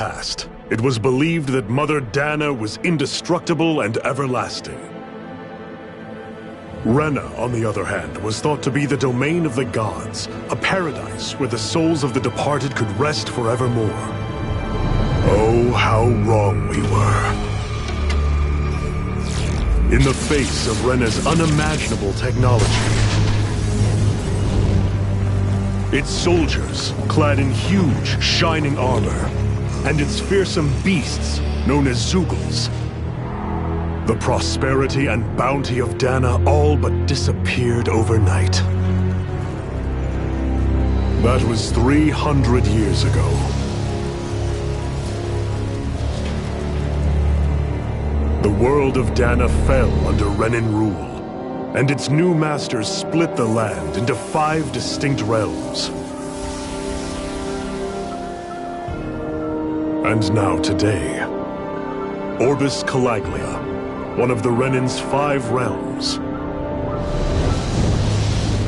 past, it was believed that Mother Dana was indestructible and everlasting. Rena, on the other hand, was thought to be the domain of the gods, a paradise where the souls of the departed could rest forevermore. Oh, how wrong we were. In the face of Rena's unimaginable technology, its soldiers, clad in huge, shining armor, and its fearsome beasts, known as Zeugles, the prosperity and bounty of Dana all but disappeared overnight. That was 300 years ago. The world of Dana fell under Renan rule, and its new masters split the land into 5 distinct realms. And now today, Orbis Calaglia, one of the Renan's 5 realms.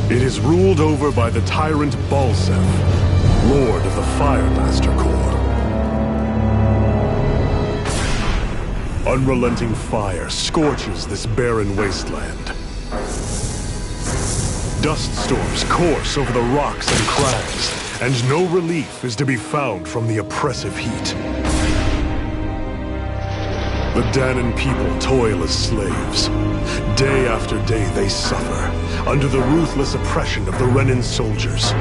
It is ruled over by the tyrant Balseph, Lord of the Fire Master Corps. Unrelenting fire scorches this barren wasteland. Dust storms course over the rocks and crags, and no relief is to be found from the oppressive heat. The Danan people toil as slaves. Day after day they suffer, under the ruthless oppression of the Renan soldiers,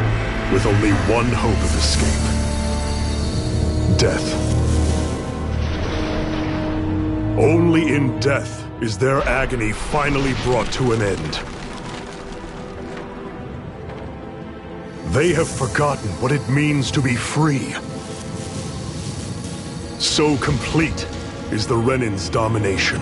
with only one hope of escape: death. Only in death is their agony finally brought to an end. They have forgotten what it means to be free. So complete is the Renan's domination.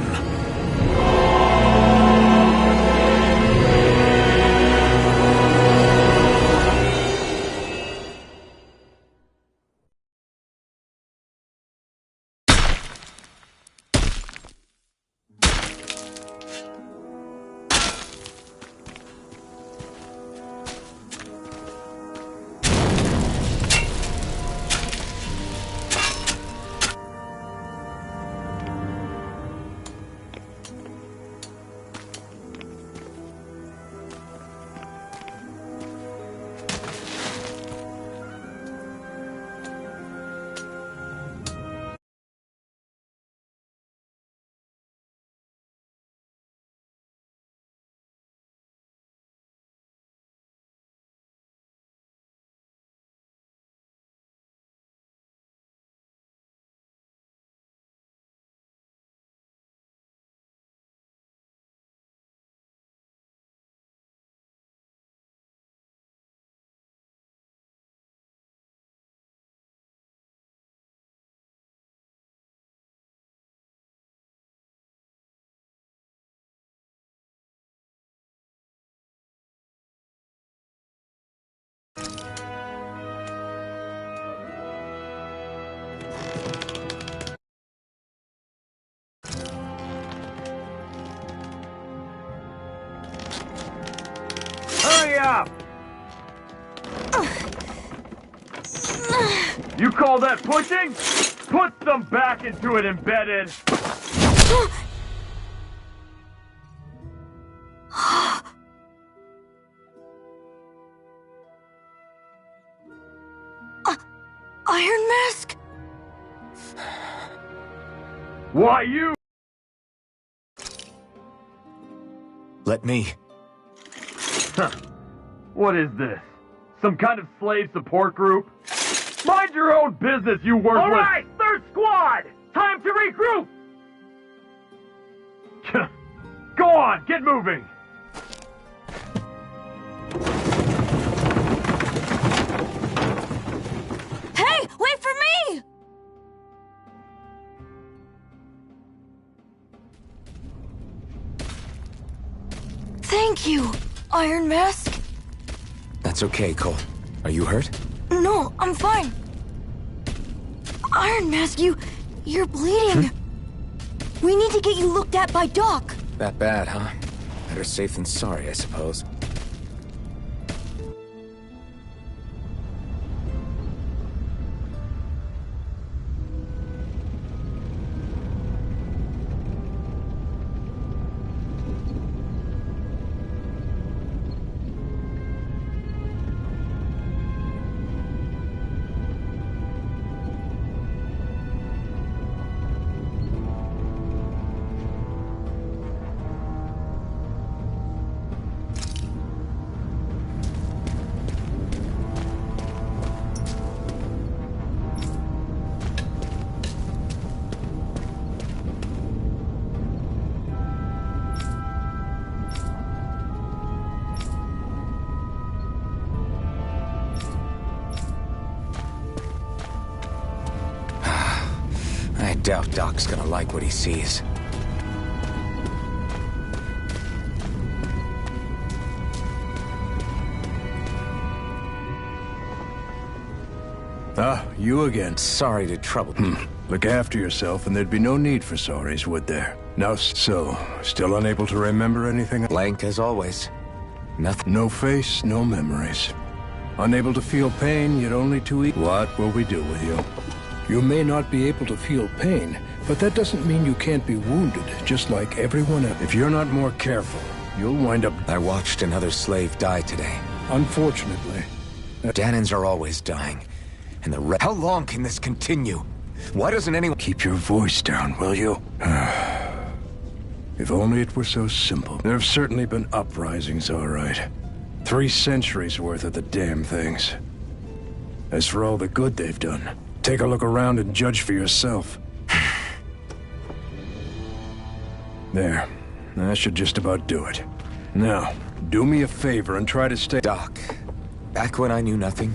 Hurry up! You call that pushing? Put some back into it, embedded! Iron Mask? Why you? Let me. Huh. What is this? Some kind of slave support group? Mind your own business, you worthless— All right, third squad! Time to regroup! Go on, get moving! Hey, wait for me! Thank you, Iron Mask. That's okay, Cole. Are you hurt? No, I'm fine. Iron Mask, you're bleeding. We need to get you looked at by Doc. That bad, huh? Better safe than sorry, I suppose. doubt Doc's gonna like what he sees. Ah, you again. Sorry to trouble you. Look after yourself, and there'd be no need for sorries, would there? Now, so, still unable to remember anything? Blank as always. Nothing. No face, no memories. Unable to feel pain, yet only to eat. What will we do with you? You may not be able to feel pain, but that doesn't mean you can't be wounded, just like everyone else. If you're not more careful, you'll wind up... I watched another slave die today. Unfortunately. Dahnans are always dying. And how long can this continue? Why doesn't anyone... Keep your voice down, will you? If only it were so simple. There have certainly been uprisings, all right. 3 centuries worth of the damn things. As for all the good they've done, take a look around and judge for yourself. There. That should just about do it. Now, do me a favor and try to stay... Doc, back when I knew nothing,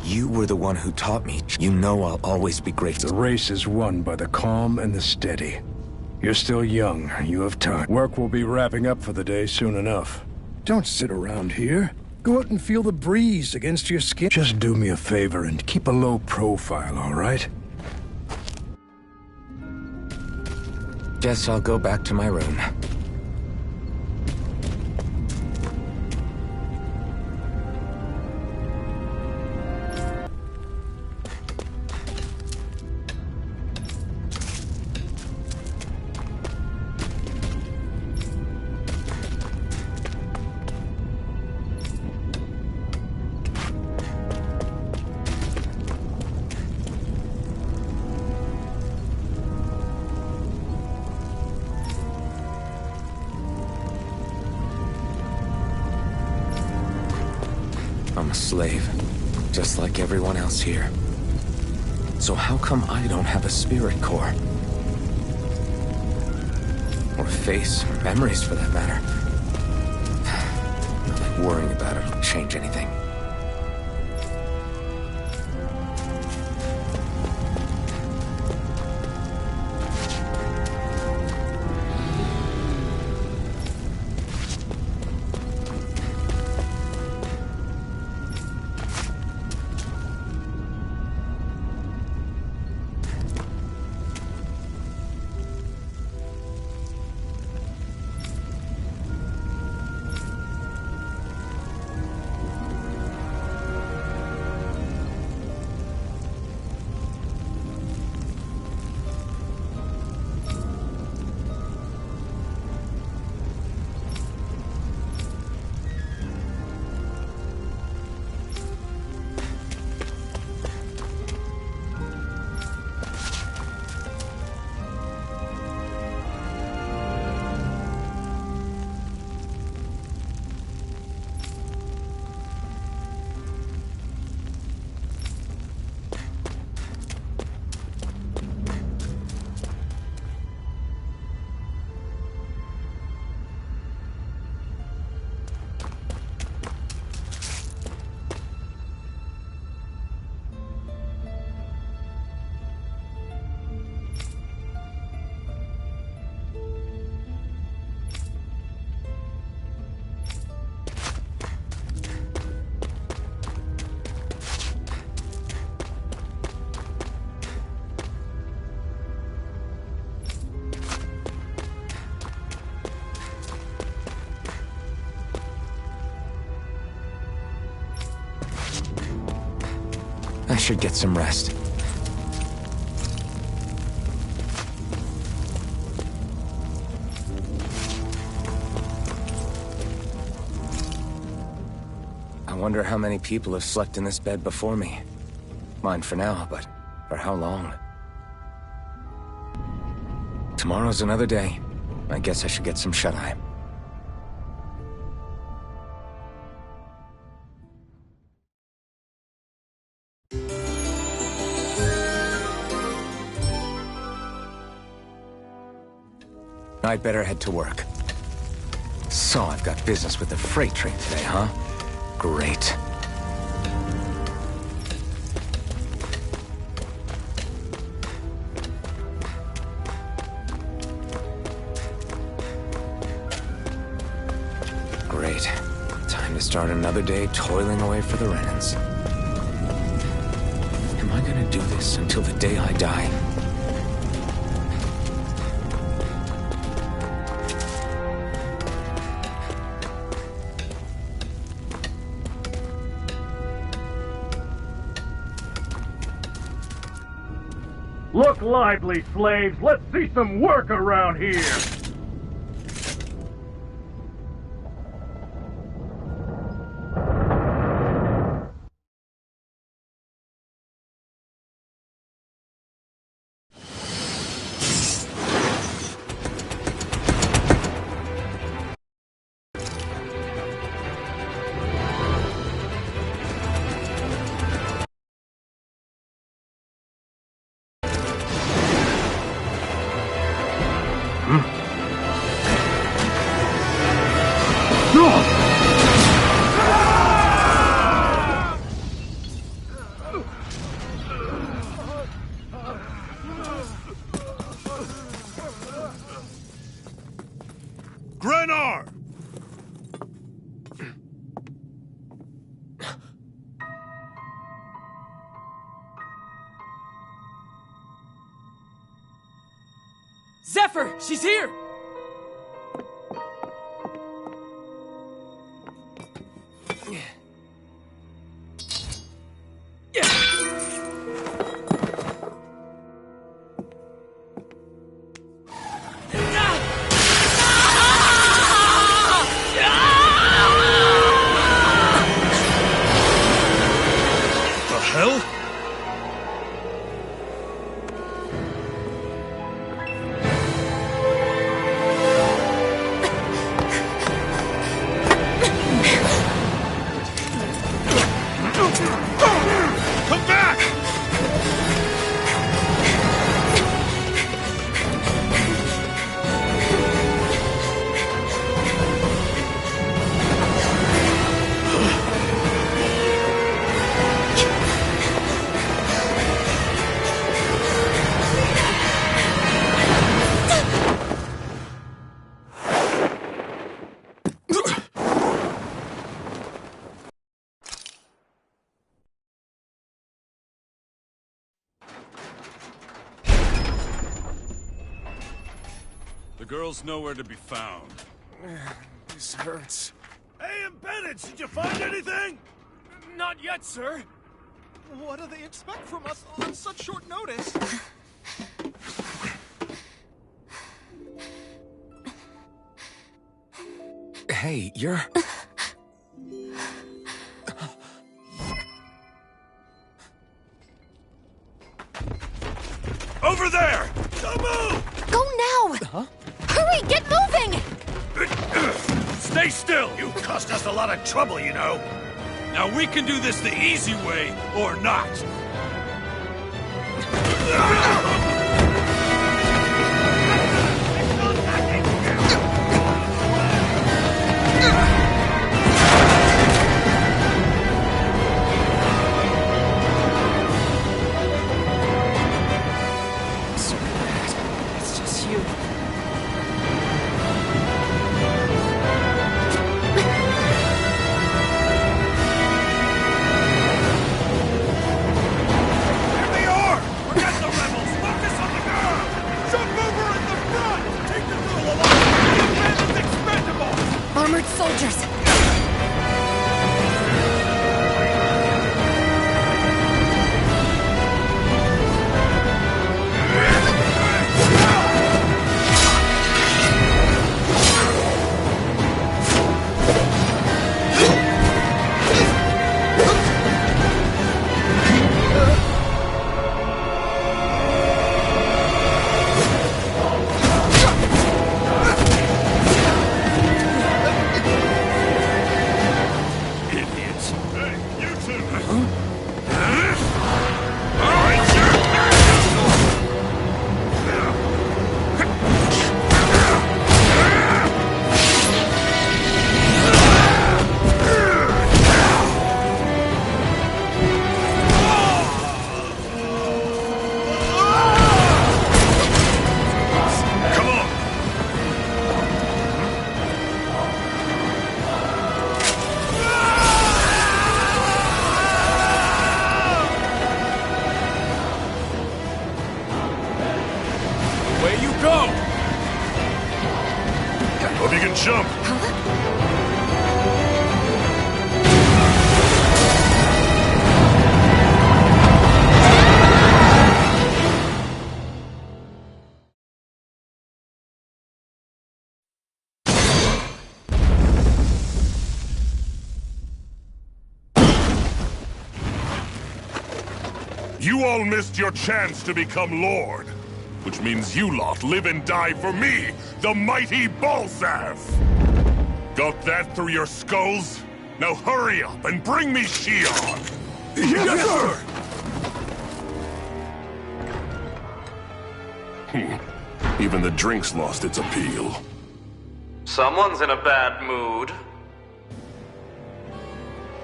you were the one who taught me. You know I'll always be grateful. The race is won by the calm and the steady. You're still young. You have time. Work will be wrapping up for the day soon enough. Don't sit around here. Go out and feel the breeze against your skin. Just do me a favor and keep a low profile, all right? Guess I'll go back to my room. I'm a slave, just like everyone else here. So how come I don't have a spirit core? Or face, or memories for that matter. Not like worrying about it will change anything. I should get some rest. I wonder how many people have slept in this bed before me. Mine for now, but for how long? Tomorrow's another day. I guess I should get some shut-eye. I'd better head to work. So I've got business with the freight train today, huh? Great. Start another day toiling away for the Renans. Am I gonna do this until the day I die? Look lively, slaves! Let's see some work around here! Grenar! Zephyr! She's here! The hell? Come back! The girl's nowhere to be found. This hurts. Hey, Bennett, did you find anything? Not yet, sir! What do they expect from us on such short notice? Hey, you're... Over there! Don't move! Go now! Huh? Hurry, get moving! Stay still! You cost us a lot of trouble, you know. Now we can do this the easy way, or not. So bad. It's just you. jump! You all missed your chance to become Lord. Which means you lot live and die for me, the mighty Balzav! Got that through your skulls? Now hurry up and bring me Shion! Yes, sir! Even the drink's lost its appeal. Someone's in a bad mood.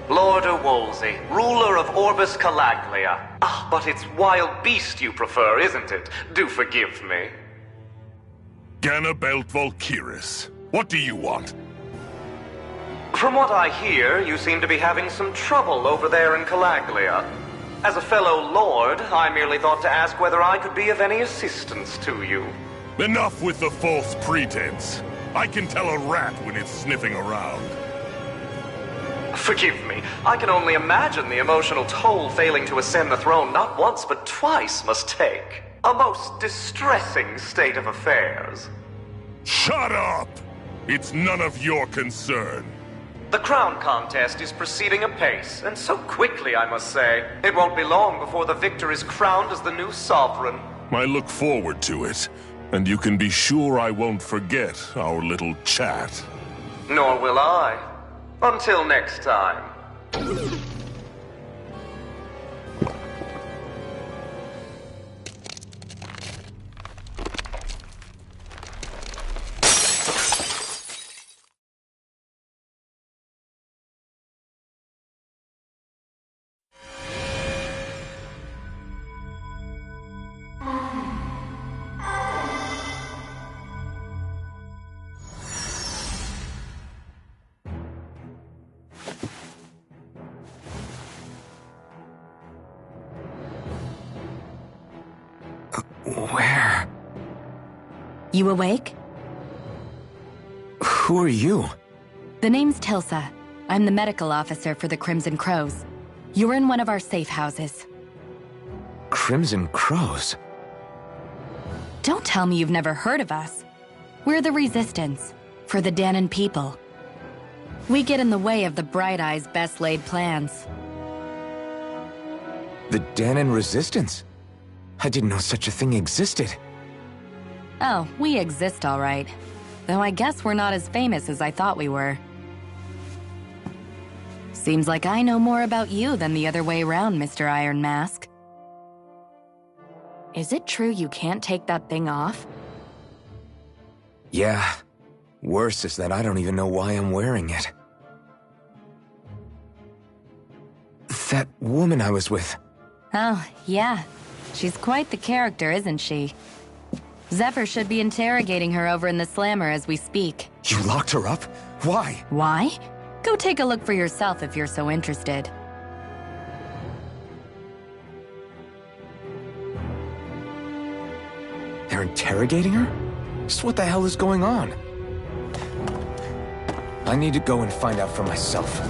Lord Wolsey, ruler of Orbis Calaglia. Ah, but it's wild beast you prefer, isn't it? Do forgive me. Ganabelt Valkyris. What do you want? From what I hear, you seem to be having some trouble over there in Calaglia. As a fellow lord, I merely thought to ask whether I could be of any assistance to you. Enough with the false pretense. I can tell a rat when it's sniffing around. Forgive me, I can only imagine the emotional toll failing to ascend the throne not once but twice must take. A most distressing state of affairs. Shut up! It's none of your concern. The crown contest is proceeding apace, and so quickly, I must say. It won't be long before the victor is crowned as the new sovereign. I look forward to it, and you can be sure I won't forget our little chat. Nor will I. Until next time. Where? You awake? Who are you? The name's Tilsa. I'm the medical officer for the Crimson Crows. You're in one of our safe houses. Crimson Crows? Don't tell me you've never heard of us. We're the Resistance, for the Dahnan people. We get in the way of the Bright Eye's best-laid plans. The Dahnan Resistance? I didn't know such a thing existed. Oh, we exist all right. Though I guess we're not as famous as I thought we were. Seems like I know more about you than the other way around, Mr. Iron Mask. Is it true you can't take that thing off? Yeah. Worse is that I don't even know why I'm wearing it. That woman I was with. Oh, yeah. She's quite the character, isn't she? Zephyr should be interrogating her over in the Slammer as we speak. You locked her up? Why? Why? Go take a look for yourself if you're so interested. They're interrogating her? Just what the hell is going on? I need to go and find out for myself.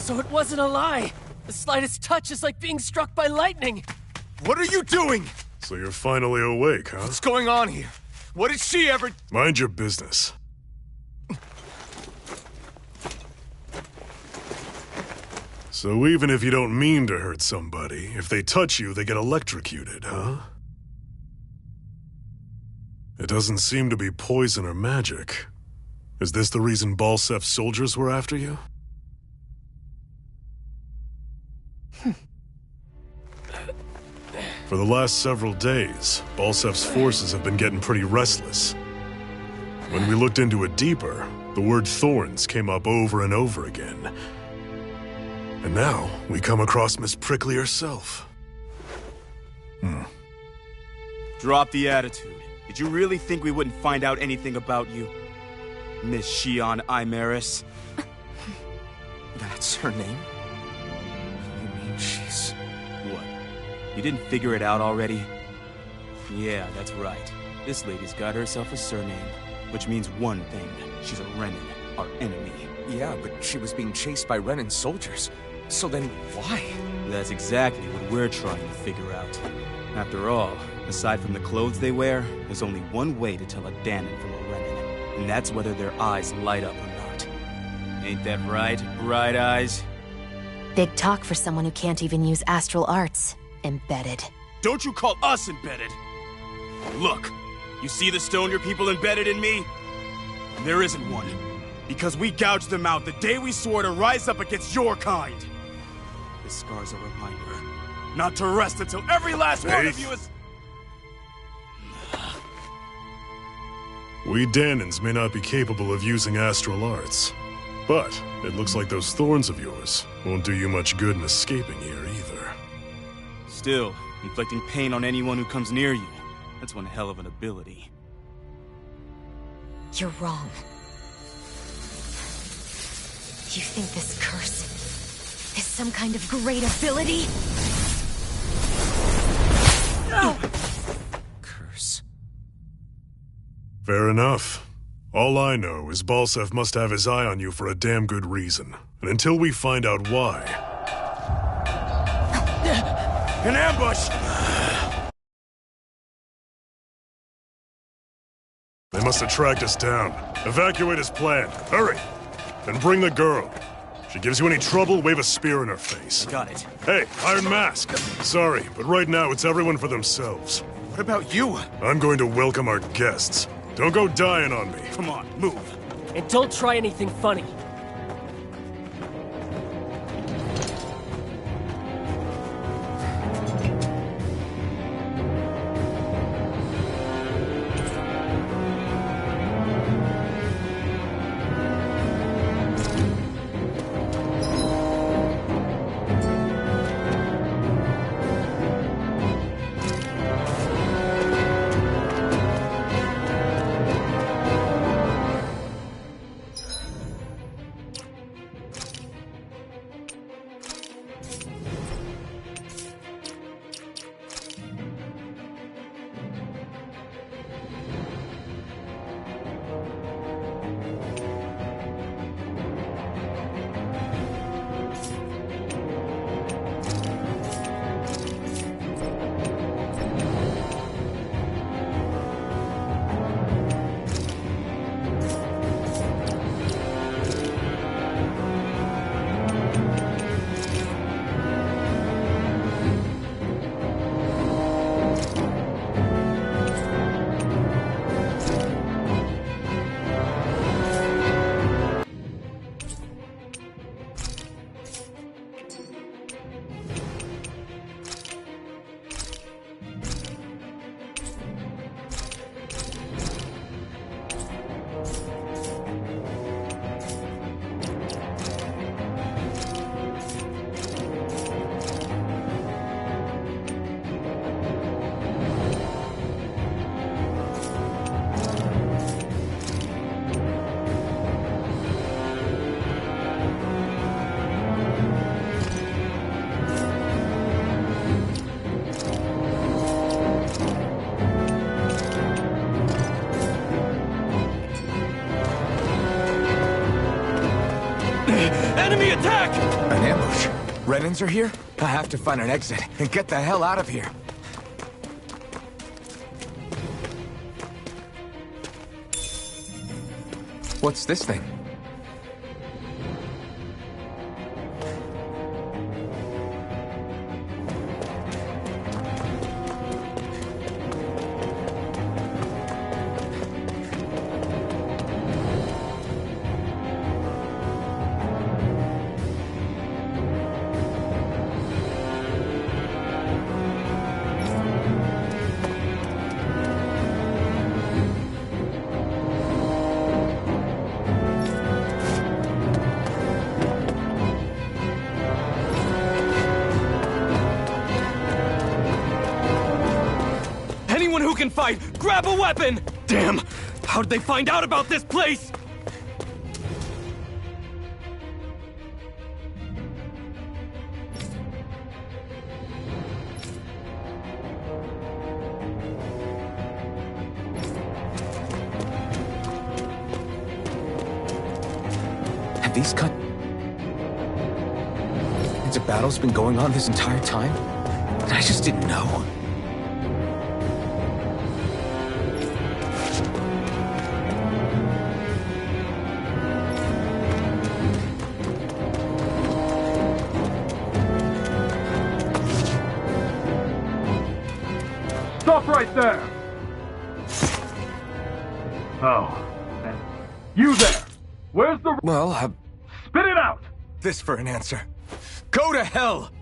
So it wasn't a lie. The slightest touch is like being struck by lightning. What are you doing? So you're finally awake, huh? What's going on here? What did she ever... Mind your business. So even if you don't mean to hurt somebody, if they touch you, they get electrocuted, huh? It doesn't seem to be poison or magic. Is this the reason Balsef's soldiers were after you? For the last several days, Balsef's forces have been getting pretty restless. When we looked into it deeper, the word thorns came up over and over again. And now, we come across Miss Prickly herself. Drop the attitude. Did you really think we wouldn't find out anything about you? Miss Shion Imaris? That's her name? You mean she's... What? You didn't figure it out already? Yeah, that's right. This lady's got herself a surname, which means one thing. She's a Renan, our enemy. Yeah, but she was being chased by Renan's soldiers. So then, why? That's exactly what we're trying to figure out. After all, aside from the clothes they wear, there's only one way to tell a Dahnan from a Renan, and that's whether their eyes light up or not. Ain't that right, Bright Eyes? Big talk for someone who can't even use astral arts. Embedded. Don't you call us embedded! Look, you see the stone your people embedded in me? There isn't one. Because we gouged them out the day we swore to rise up against your kind. This scar's a reminder not to rest until every last one of you is... We Dahnans may not be capable of using astral arts, but it looks like those thorns of yours won't do you much good in escaping here either. Still, inflicting pain on anyone who comes near you, that's one hell of an ability. You're wrong. You think this curse is some kind of great ability? No! Curse. Fair enough. All I know is Balsef must have his eye on you for a damn good reason. And until we find out why... An ambush! They must have tracked us down. Evacuate as planned. Hurry! And bring the girl. If she gives you any trouble, wave a spear in her face. Got it. Hey, Iron Mask. Sorry, but right now it's everyone for themselves. What about you? I'm going to welcome our guests. Don't go dying on me. Come on, move. And don't try anything funny. Enemy attack! An ambush? Renans are here? I have to find an exit and get the hell out of here. What's this thing? Anyone who can fight, grab a weapon! Damn! How'd they find out about this place? Have these cut... Has a battle's been going on this entire time? And I just didn't know? Stop right there! Oh, and you there! Where's the... Well, Spit it out! this for an answer. Go to hell!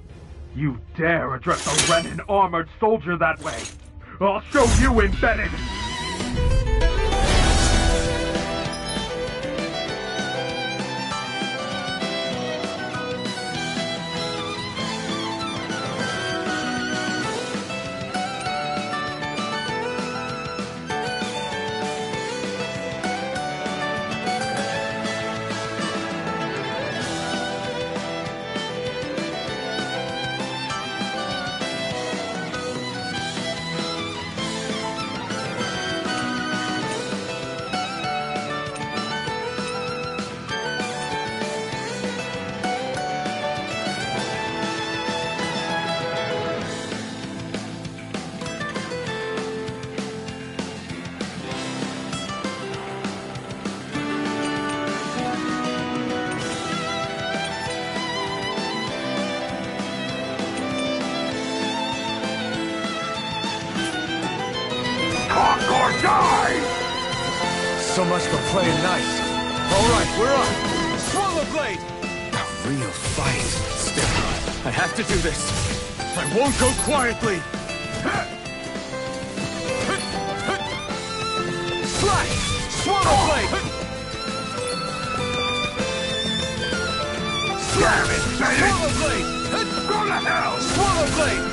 You dare address a Renan armored soldier that way! I'll show you, Embedded! So much for playing nice. All right, we're on. Swallow Blade! A real fight. Still, I have to do this. I won't go quietly. Slash! Swallow Blade! Slash! Swallow Blade! Go to hell! Swallow Blade!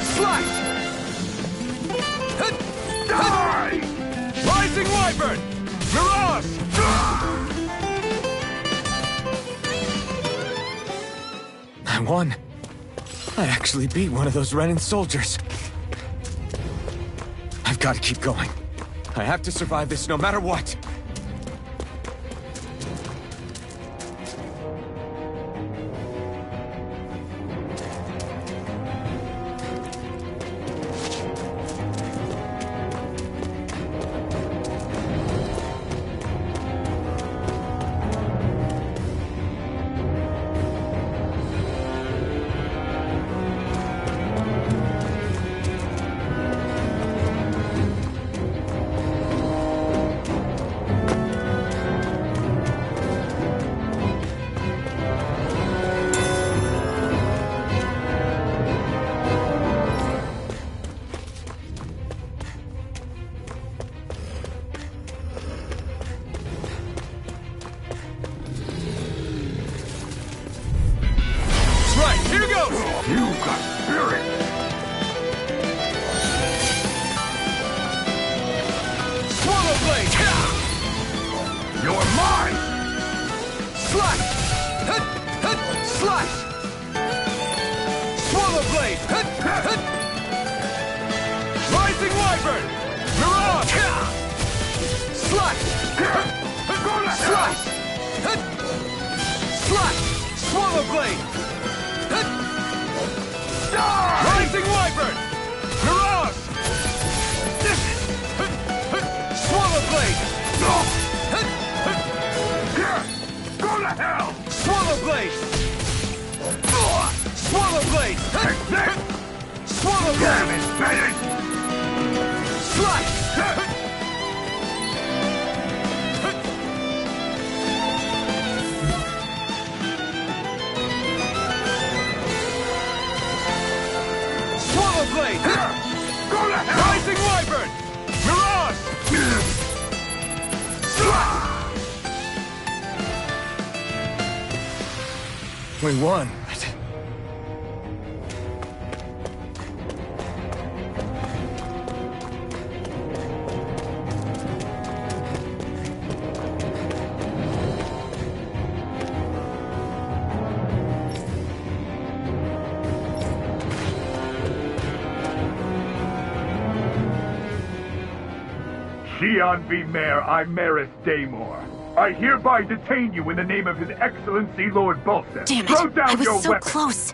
Slash! Die! Rising Wyvern! Mirage! I won. I actually beat one of those Renan soldiers. I've got to keep going. I have to survive this no matter what. Slash! Blade! Rising Wyvern! Mirage! Swallow Blade! Go to hell! Swallow Blade! Swallow Blade! Swallow Blade! Damn it, Bennett! Slice! Swallow Blade! Go to hell! Rising Wyvern! Mirage! We won. Xian V. Mayor Imaris Daymore. I hereby detain you in the name of His Excellency Lord Bolton. Damn it! Throw down I was your so weapon. close.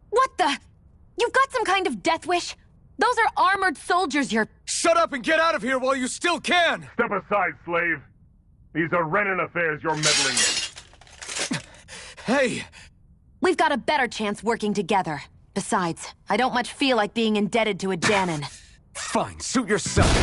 What the? You've got some kind of death wish? Those are armored soldiers you're... Shut up and get out of here while you still can! Step aside, slave. These are Renan affairs you're meddling in. Hey! We've got a better chance working together. Besides, I don't much feel like being indebted to a Dahnan. Fine, suit yourself.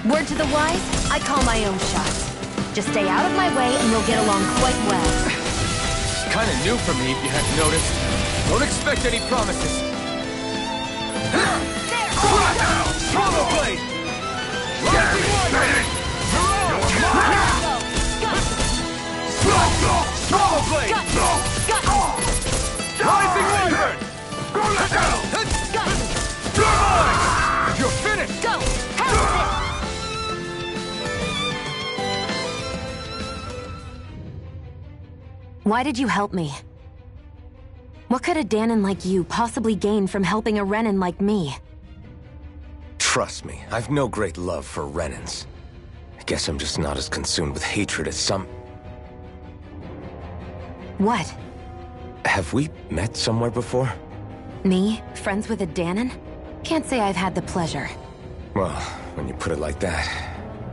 Word to the wise, I call my own shots. Just stay out of my way and we'll get along quite well. Kinda new for me, if you hadn't noticed. Don't expect any promises. Swallow Blade! Rising Wyvern! Swallow Blade! Rising Wyvern! You're finished! Go! Hell with it! Why did you help me? What could a Dahnan like you possibly gain from helping a Renan like me? Trust me, I've no great love for Renans. I guess I'm just not as consumed with hatred as some... What? Have we met somewhere before? Me? Friends with a Dahnan? Can't say I've had the pleasure. Well, when you put it like that,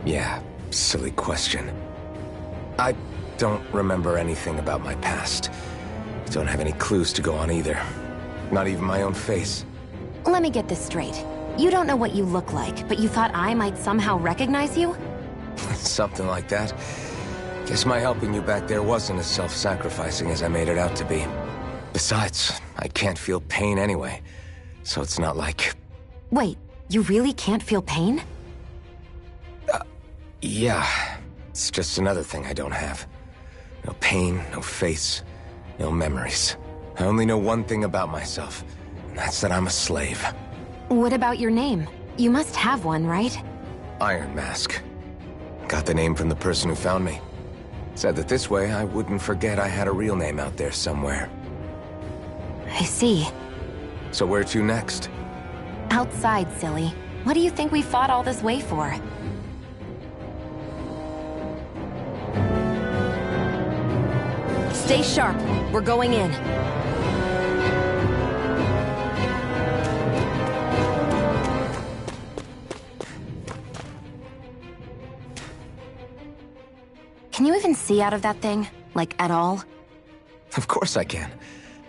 yeah, silly question. I don't remember anything about my past. Don't have any clues to go on either. Not even my own face. Let me get this straight. You don't know what you look like, but you thought I might somehow recognize you? Something like that. Guess my helping you back there wasn't as self-sacrificing as I made it out to be. Besides, I can't feel pain anyway, so it's not like... Wait, you really can't feel pain? Yeah. It's just another thing I don't have. No pain, no face, no memories. I only know one thing about myself, and that's that I'm a slave. What about your name? You must have one, right? Iron Mask. Got the name from the person who found me. Said that this way I wouldn't forget I had a real name out there somewhere. I see. So where to next? Outside, silly. What do you think we fought all this way for? Stay sharp. We're going in. Can you even see out of that thing? Like, at all? Of course I can.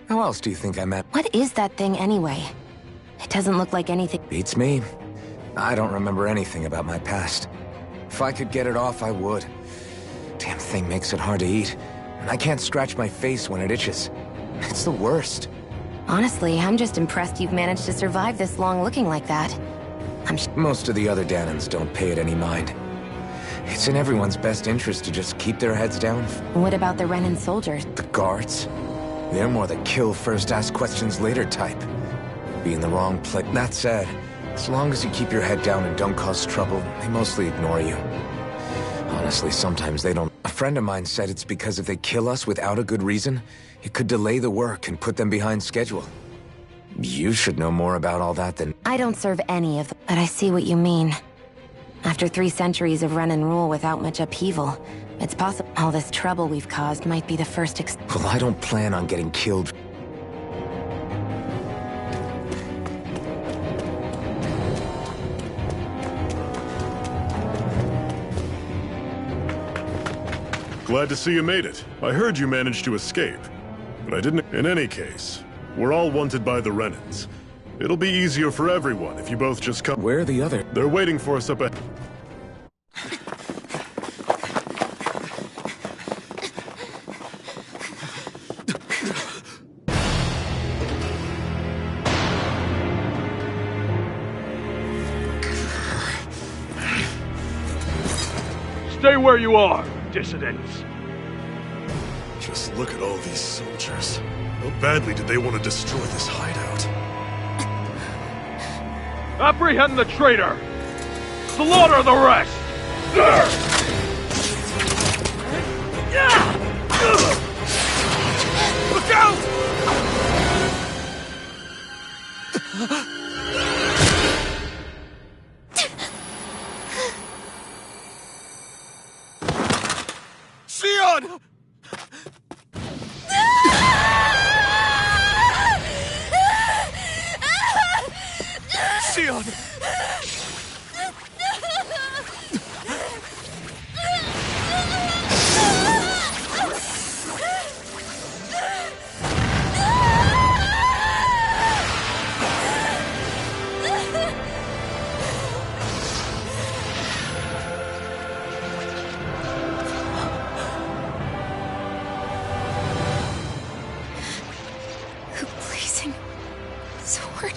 How else do you think I'm at? What is that thing anyway? It doesn't look like anything. Beats me. I don't remember anything about my past. If I could get it off, I would. Damn thing makes it hard to eat. And I can't scratch my face when it itches. It's the worst. Honestly, I'm just impressed you've managed to survive this long looking like that. Most of the other Danans don't pay it any mind. It's in everyone's best interest to just keep their heads down. What about the Renan soldiers? The guards? They're more the kill first, ask questions later type. Be in the wrong place. That said, as long as you keep your head down and don't cause trouble, they mostly ignore you. Honestly, sometimes they don't. A friend of mine said it's because if they kill us without a good reason, it could delay the work and put them behind schedule. You should know more about all that than... I don't serve any of them, but I see what you mean. After 3 centuries of Renan rule without much upheaval, it's possible all this trouble we've caused might be the first Well, I don't plan on getting killed. Glad to see you made it. I heard you managed to escape, but I didn't. In any case, we're all wanted by the Renans. It'll be easier for everyone if you both just come. Where are the other? They're waiting for us up ahead. Stay where you are, dissidents. Just look at all these soldiers. How badly did they want to destroy this hideout? Apprehend the traitor! Slaughter the rest! Look out! Xion! Xion! Blazing sword.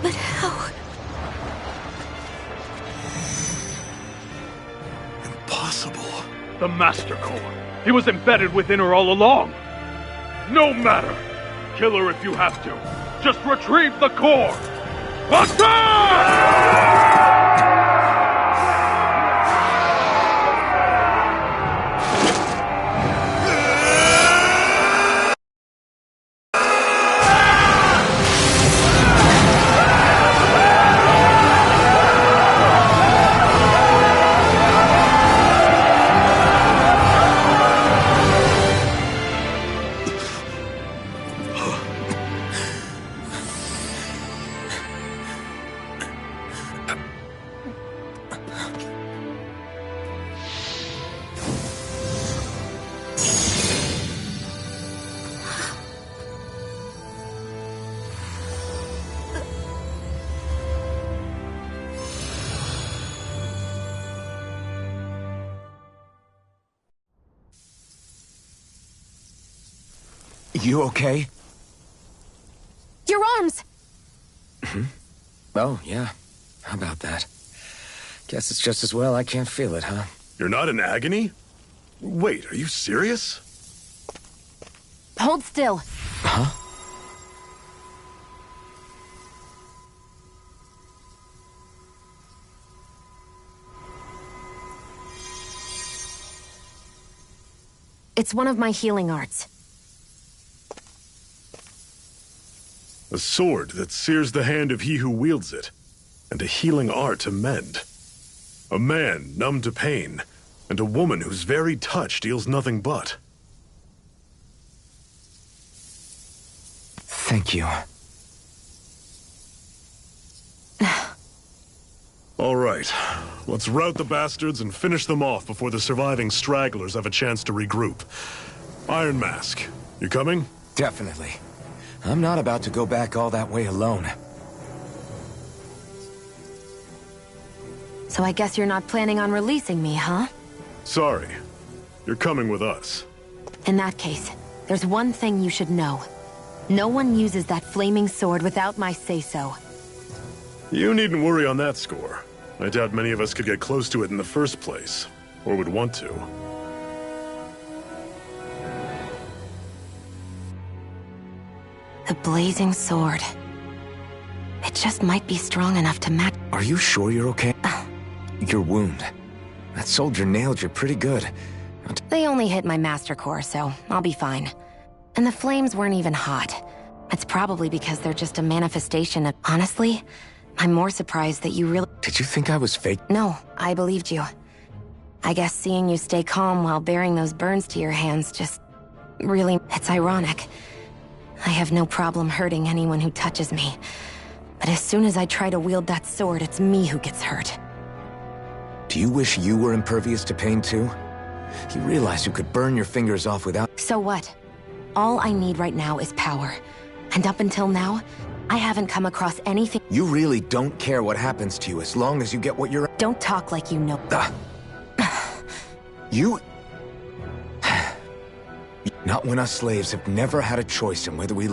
But how? Impossible. The Master Core. He was embedded within her all along. No matter. Kill her if you have to. Just retrieve the core. Attack! You okay? Your arms! Oh, yeah. How about that? Guess it's just as well I can't feel it, huh? You're not in agony? Wait, are you serious? Hold still. Huh? It's one of my healing arts. A sword that sears the hand of he who wields it, and a healing art to mend. A man numb to pain, and a woman whose very touch deals nothing but. Thank you. All right, let's rout the bastards and finish them off before the surviving stragglers have a chance to regroup. Iron Mask, you coming? Definitely. I'm not about to go back all that way alone. So I guess you're not planning on releasing me, huh? Sorry. You're coming with us. In that case, there's one thing you should know. No one uses that flaming sword without my say-so. You needn't worry on that score. I doubt many of us could get close to it in the first place, or would want to. The blazing sword. It just might be strong enough to match. Are you sure you're okay? Your wound. That soldier nailed you pretty good. They only hit my master core, so I'll be fine. And the flames weren't even hot. It's probably because they're just a manifestation of... Honestly, I'm more surprised that you really... Did you think I was fake? No, I believed you. I guess seeing you stay calm while bearing those burns to your hands just... really... It's ironic. I have no problem hurting anyone who touches me. But as soon as I try to wield that sword, it's me who gets hurt. Do you wish you were impervious to pain too? You realize you could burn your fingers off without... So what? All I need right now is power. And up until now, I haven't come across anything... You really don't care what happens to you as long as you get what you're... Don't talk like you know... You... Not when us slaves have never had a choice in whether we...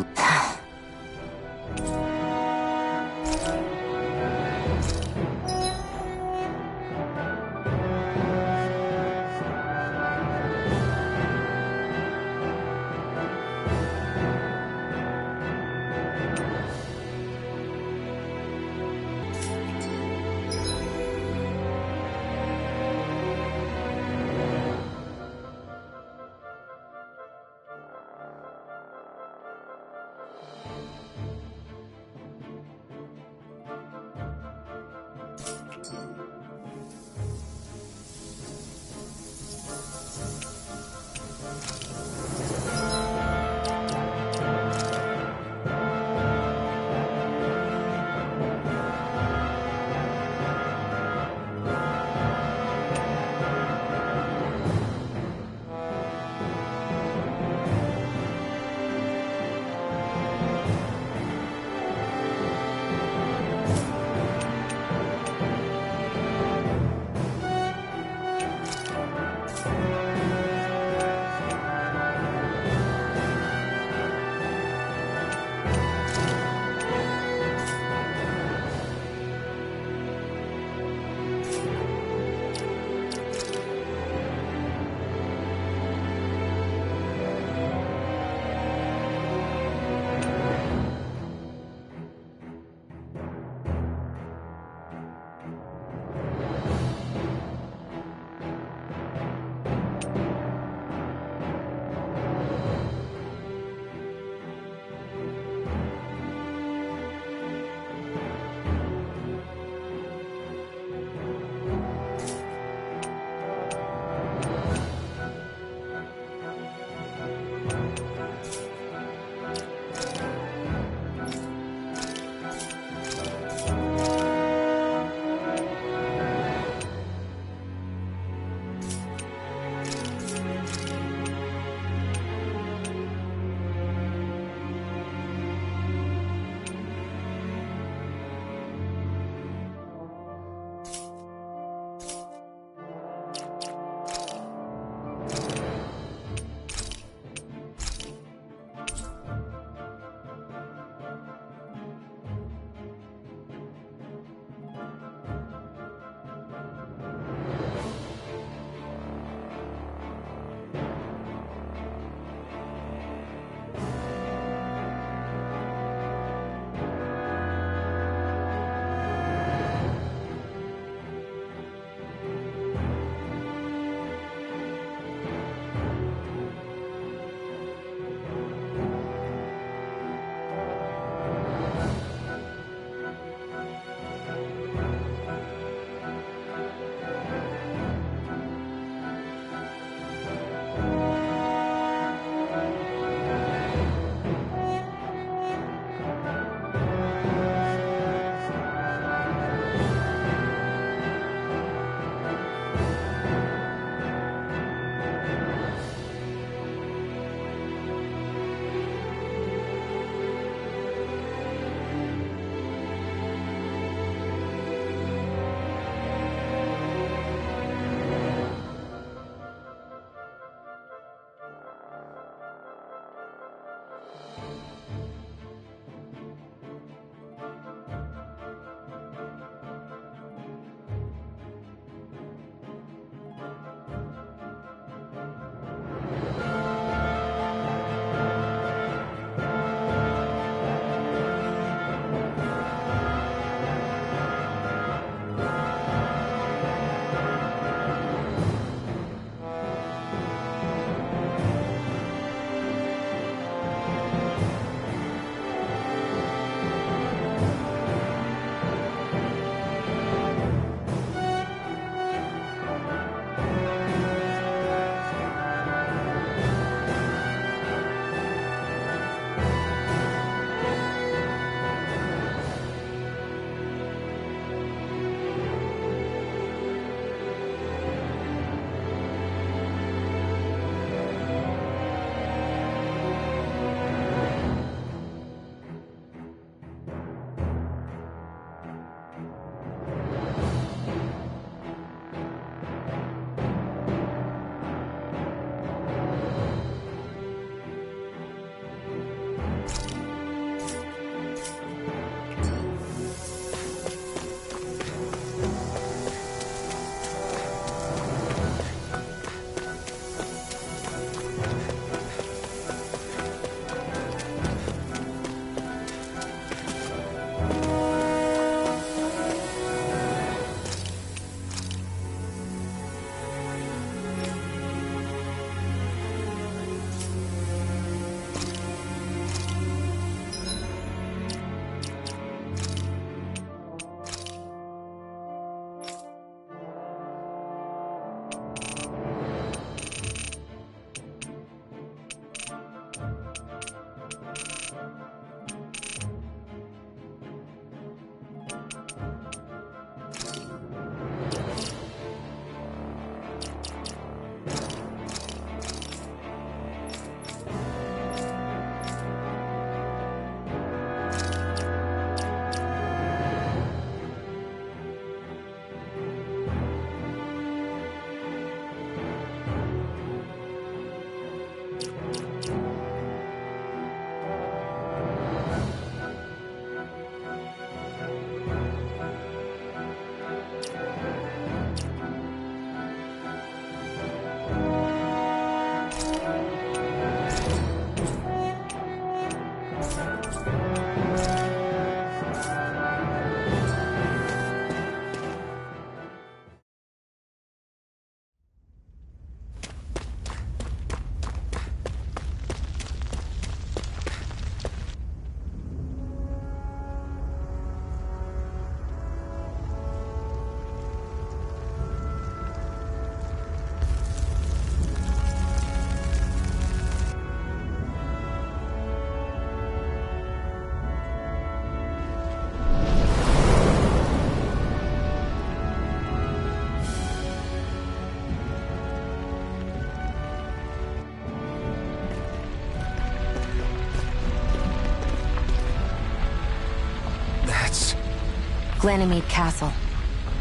Ganymede Castle,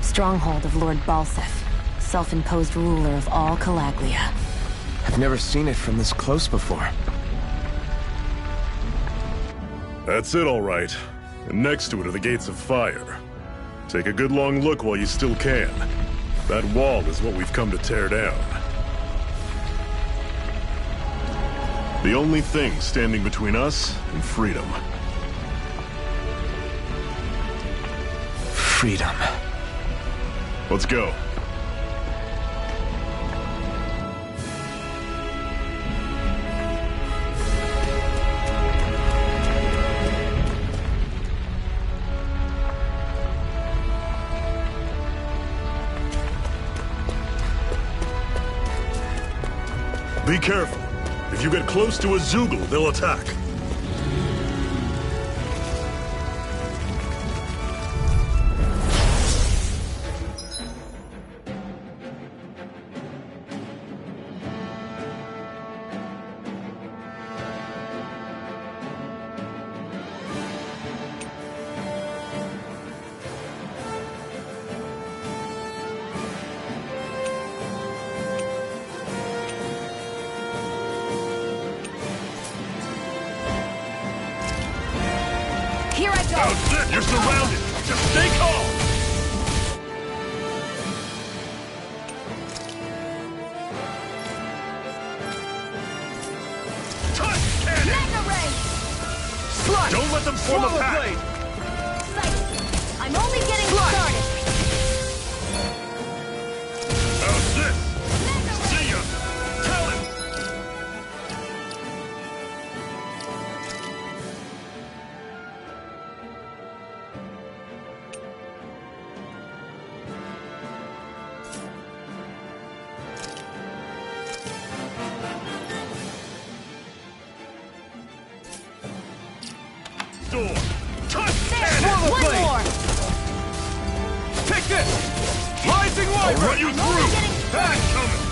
stronghold of Lord Balseph, self-imposed ruler of all Calaglia. I've never seen it from this close before. That's it, all right. And next to it are the Gates of Fire. Take a good long look while you still can. That wall is what we've come to tear down. The only thing standing between us and freedom. Freedom. Let's go. Be careful. If you get close to a Zeugle, they'll attack. I go! That's it! You're surrounded! Just stay calm! Touch cannon! Mega ray! Slide! Don't let them form a pack! Sight! I'm only getting started! How's this? See ya! Tell him! Sword! Touch cannon! One more! Take this! Rising I'll Wyvern! run you through! Pack coming!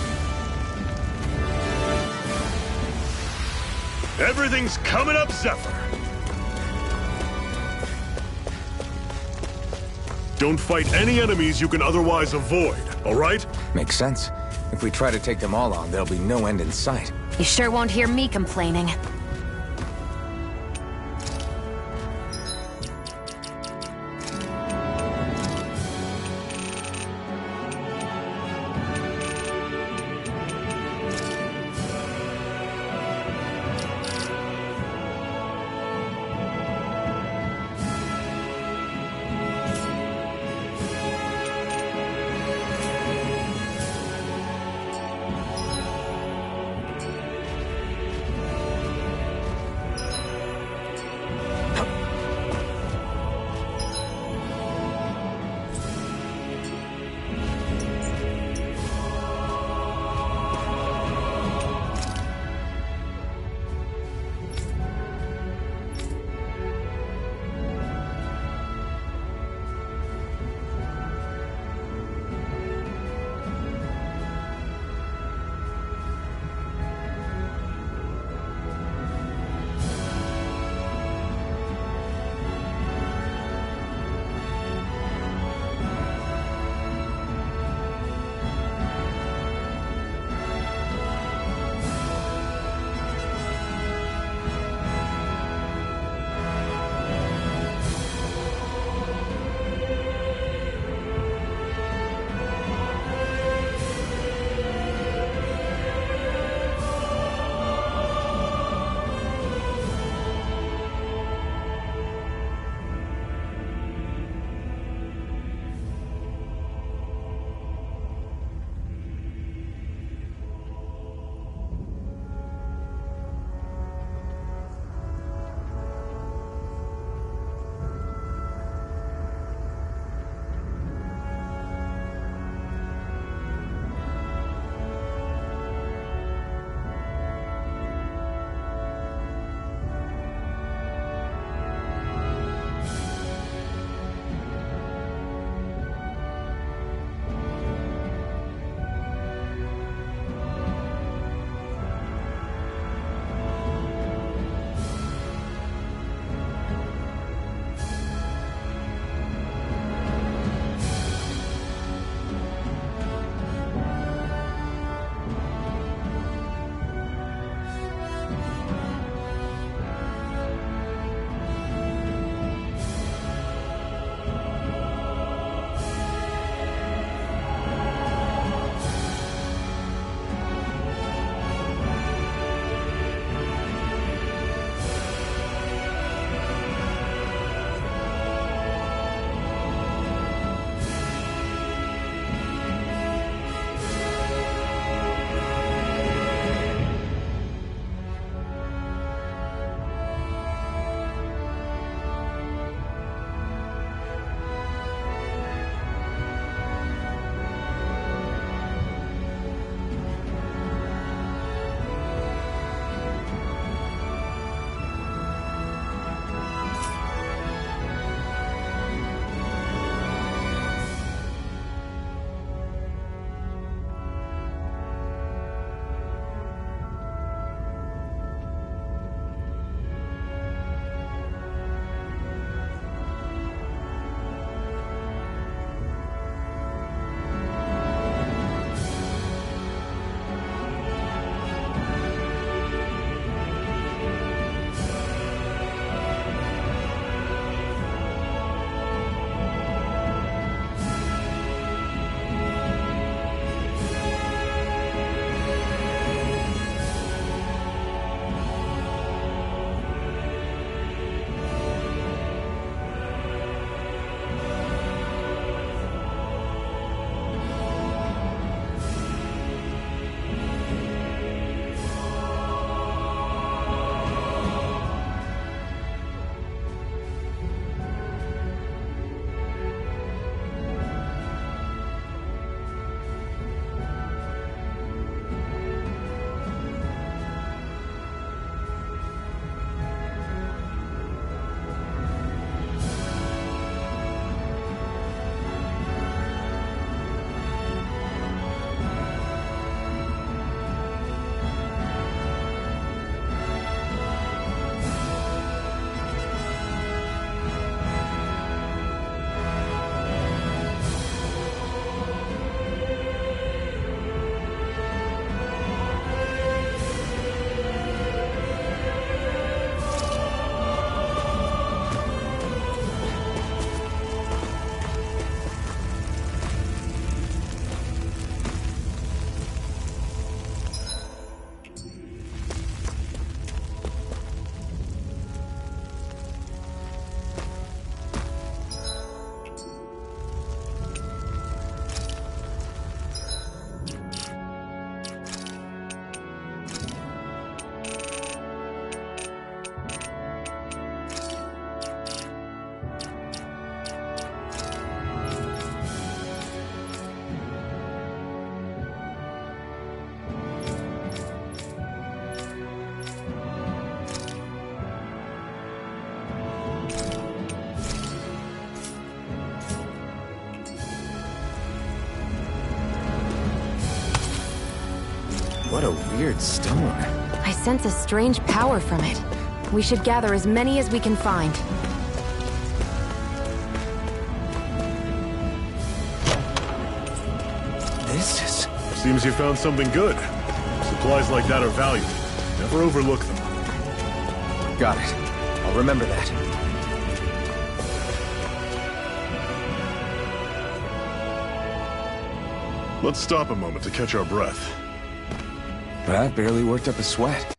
Everything's coming up, Zephyr! Don't fight any enemies you can otherwise avoid, alright? Makes sense. If we try to take them all on, there'll be no end in sight. You sure won't hear me complaining. What a weird stone. I sense a strange power from it. We should gather as many as we can find. This is... Seems you found something good. Supplies like that are valuable. Never overlook them. Got it. I'll remember that. Let's stop a moment to catch our breath. But I've barely worked up a sweat.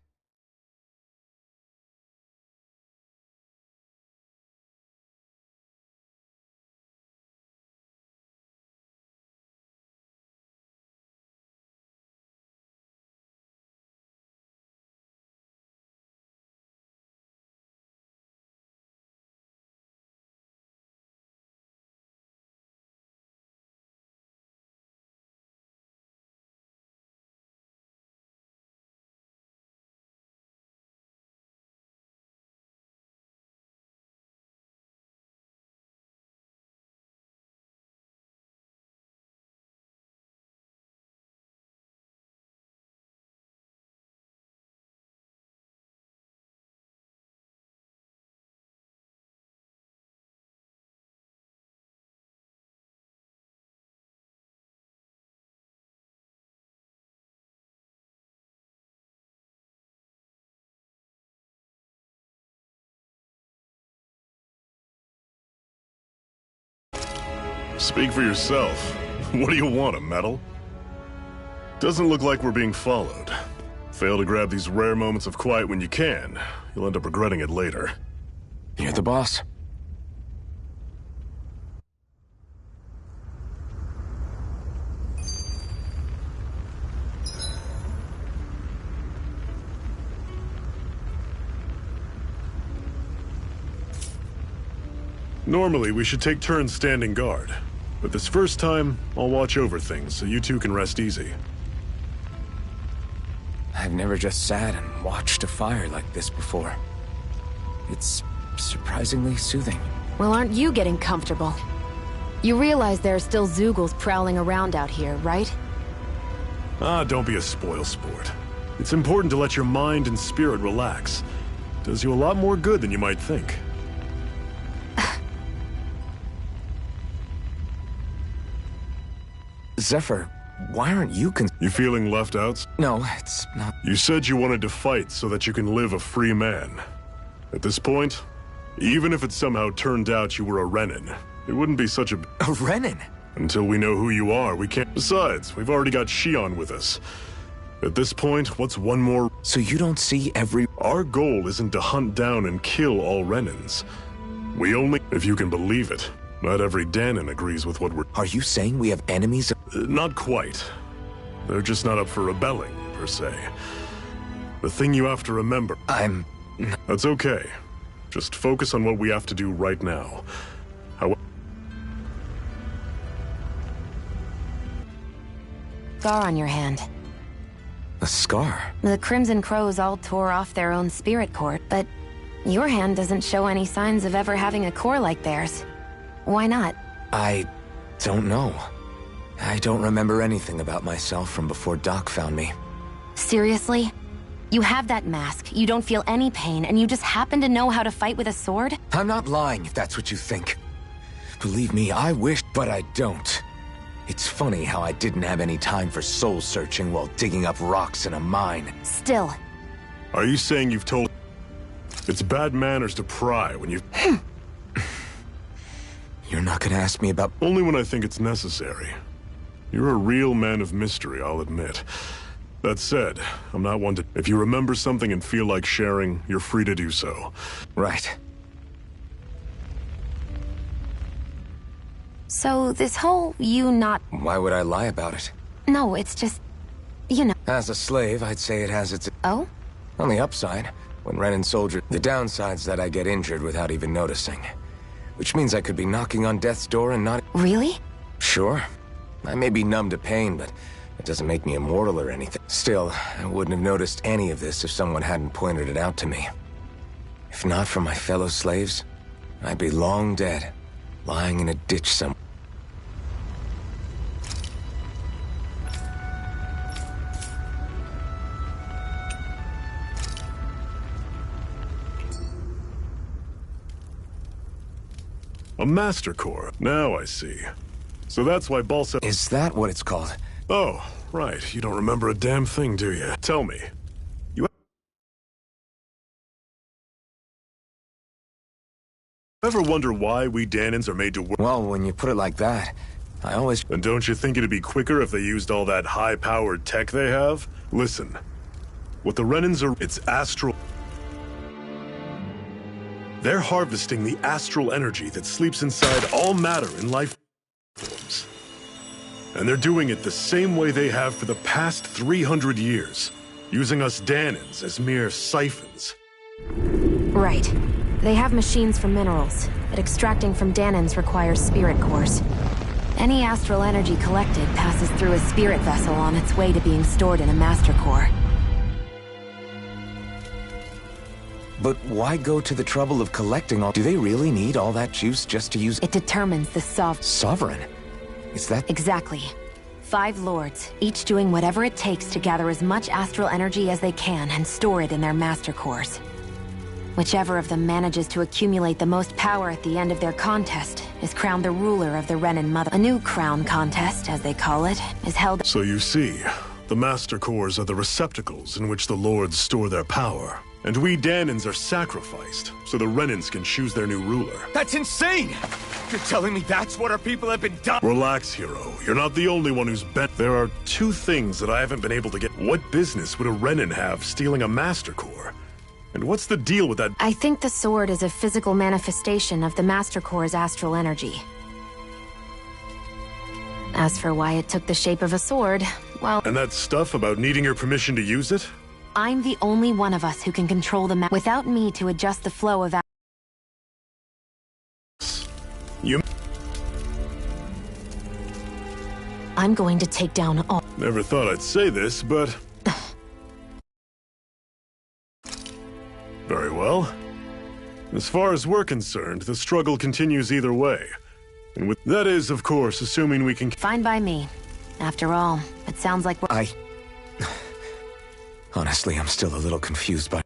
Speak for yourself. What do you want, a medal? Doesn't look like we're being followed. Fail to grab these rare moments of quiet when you can. You'll end up regretting it later. You're the boss. Normally, we should take turns standing guard. But this first time, I'll watch over things so you two can rest easy. I've never just sat and watched a fire like this before. It's surprisingly soothing. Well, aren't you getting comfortable? You realize there are still Zeugles prowling around out here, right? Don't be a spoilsport. It's important to let your mind and spirit relax. Does you a lot more good than you might think. Zephyr, why aren't you You feeling left out? No, it's not. You said you wanted to fight so that you can live a free man. At this point, even if it somehow turned out you were a Renan, it wouldn't be such a... A Renan? Until we know who you are, we can't... Besides, we've already got Shion with us. At this point, what's one more... So you don't see every... Our goal isn't to hunt down and kill all Renans. We only... If you can believe it. Not every Danon agrees with what we're... Are you saying we have enemies? Not quite. They're just not up for rebelling, per se. The thing you have to remember... That's okay. Just focus on what we have to do right now. Scar on your hand. A scar? The Crimson Crows all tore off their own spirit cord, but your hand doesn't show any signs of ever having a core like theirs. Why not? I don't know. I don't remember anything about myself from before Doc found me. Seriously? You have that mask, you don't feel any pain, and you just happen to know how to fight with a sword? I'm not lying if that's what you think. Believe me, I wish, but I don't. It's funny how I didn't have any time for soul searching while digging up rocks in a mine. Still. Are you saying you've told... It's bad manners to pry when you... You're not gonna ask me about... Only when I think it's necessary. You're a real man of mystery, I'll admit. That said, I'm not one to... If you remember something and feel like sharing, you're free to do so. Right. So, this whole you not... Why would I lie about it? No, it's just... you know... As a slave, I'd say it has its... Oh? On the upside, when Renan soldier... The downside's that I get injured without even noticing. Which means I could be knocking on death's door and not... Really? Sure. I may be numb to pain, but it doesn't make me immortal or anything. Still, I wouldn't have noticed any of this if someone hadn't pointed it out to me. If not for my fellow slaves, I'd be long dead, lying in a ditch somewhere. A Master Core. Now I see. So that's why Balsa... Is that what it's called? Oh, right. You don't remember a damn thing, do you? Tell me. You ever wonder why we Dahnans are made to work? Well, when you put it like that, I always... And don't you think it'd be quicker if they used all that high-powered tech they have? Listen. What the Renans are... It's astral... They're harvesting the astral energy that sleeps inside all matter in life forms. And they're doing it the same way they have for the past 300 years, using us Dahnans as mere siphons. Right. They have machines for minerals, but extracting from Dahnans requires spirit cores. Any astral energy collected passes through a spirit vessel on its way to being stored in a master core. But why go to the trouble of collecting all... Do they really need all that juice just to use... It determines the Sovereign? Is that... Exactly. 5 lords, each doing whatever it takes to gather as much astral energy as they can and store it in their master cores. Whichever of them manages to accumulate the most power at the end of their contest is crowned the ruler of the Renan Mother. A new crown contest, as they call it, is held... So you see, the master cores are the receptacles in which the lords store their power. And we Dahnans are sacrificed, so the Renans can choose their new ruler. That's insane! You're telling me that's what our people have been done? Relax, hero. You're not the only one who's bent. There are 2 things that I haven't been able to get. What business would a Renan have stealing a Master Core? And what's the deal with that? I think the sword is a physical manifestation of the Master Core's astral energy. As for why it took the shape of a sword, well... And that stuff about needing your permission to use it? I'm the only one of us who can control the without me to adjust the flow of... You... I'm going to take down all... Never thought I'd say this, but... Very well. As far as we're concerned, the struggle continues either way. And with... That is, of course, assuming we can... Fine by me. After all, it sounds like we're... Honestly, I'm still a little confused by...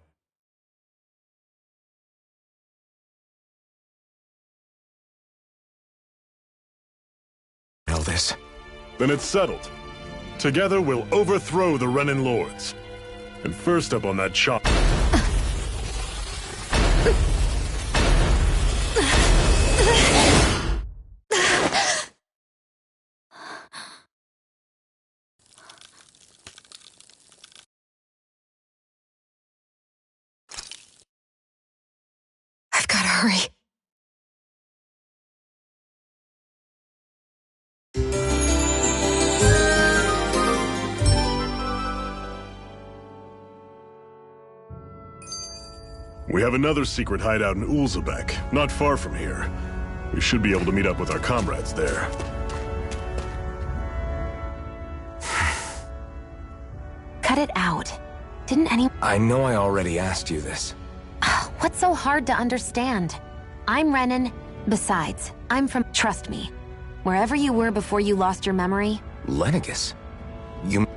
all this. Then it's settled. Together, we'll overthrow the Renan Lords. And first up on that chop... Hurry. We have another secret hideout in Ulzebek, not far from here. We should be able to meet up with our comrades there. Cut it out. Didn't any... I know I already asked you this. What's so hard to understand? I'm Renan. Besides, I'm from... Trust me. Wherever you were before you lost your memory... Lenegis?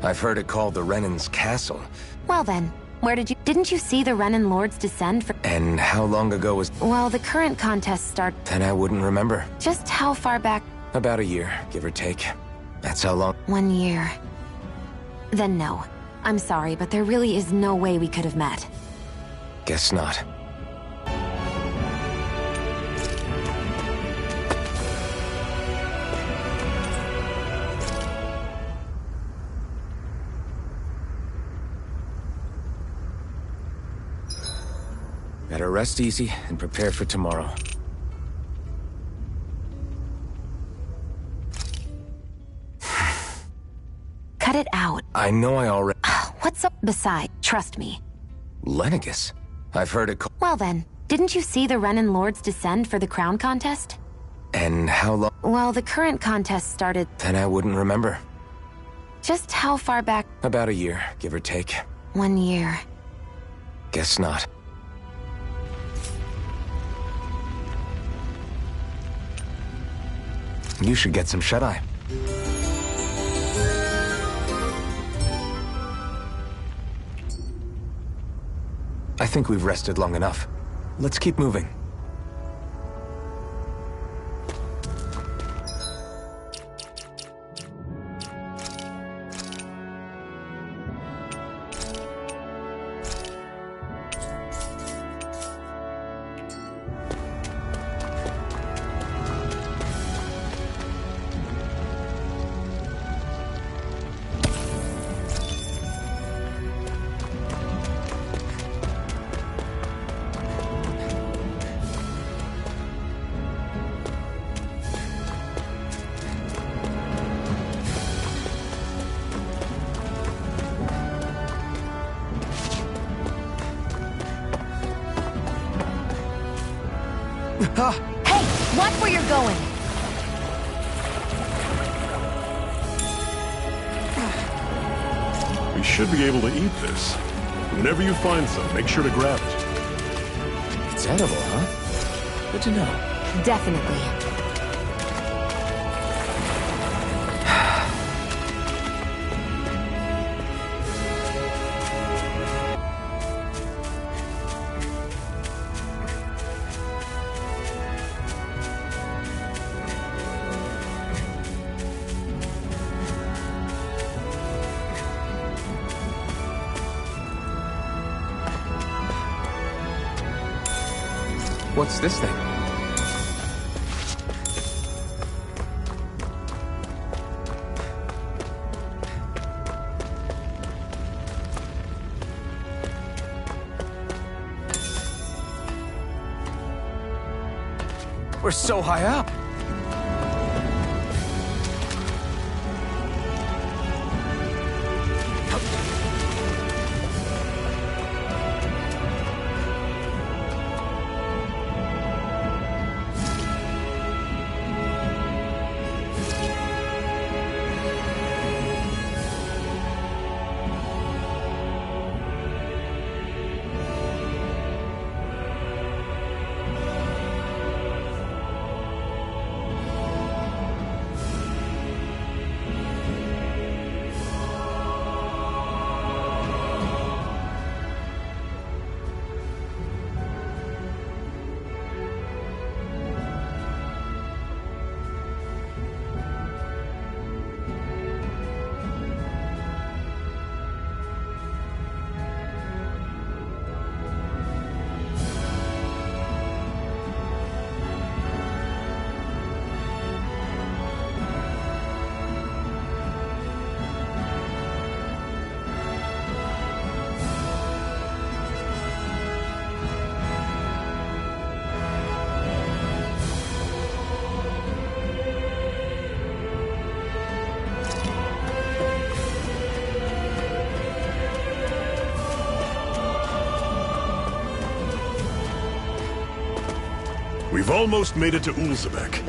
I've heard it called the Renan's Castle. Well then, where did you... Didn't you see the Renan Lords descend from... And how long ago was... Well, the current contest started... Then I wouldn't remember. Just how far back... About a year, give or take. That's how long... 1 year. Then no. I'm sorry, but there really is no way we could have met. Guess not. Better rest easy and prepare for tomorrow. Cut it out. I know I already... What's up? Besides, trust me. Lenegis? I've heard it called... Well then, didn't you see the Renan Lords descend for the crown contest? And how long... Well, the current contest started... Then I wouldn't remember. Just how far back... About a year, give or take. 1 year. Guess not. You should get some shut-eye. I think we've rested long enough. Let's keep moving. Hey, watch where you're going. We should be able to eat this. Whenever you find some, make sure to grab it. It's edible, huh? Good to know. Definitely. What's this thing? We're so high up. We've almost made it to Ulzebek.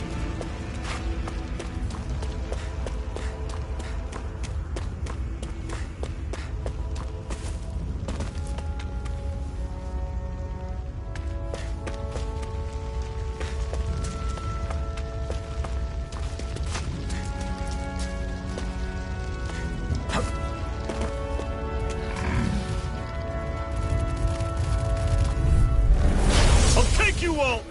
I'll take you all!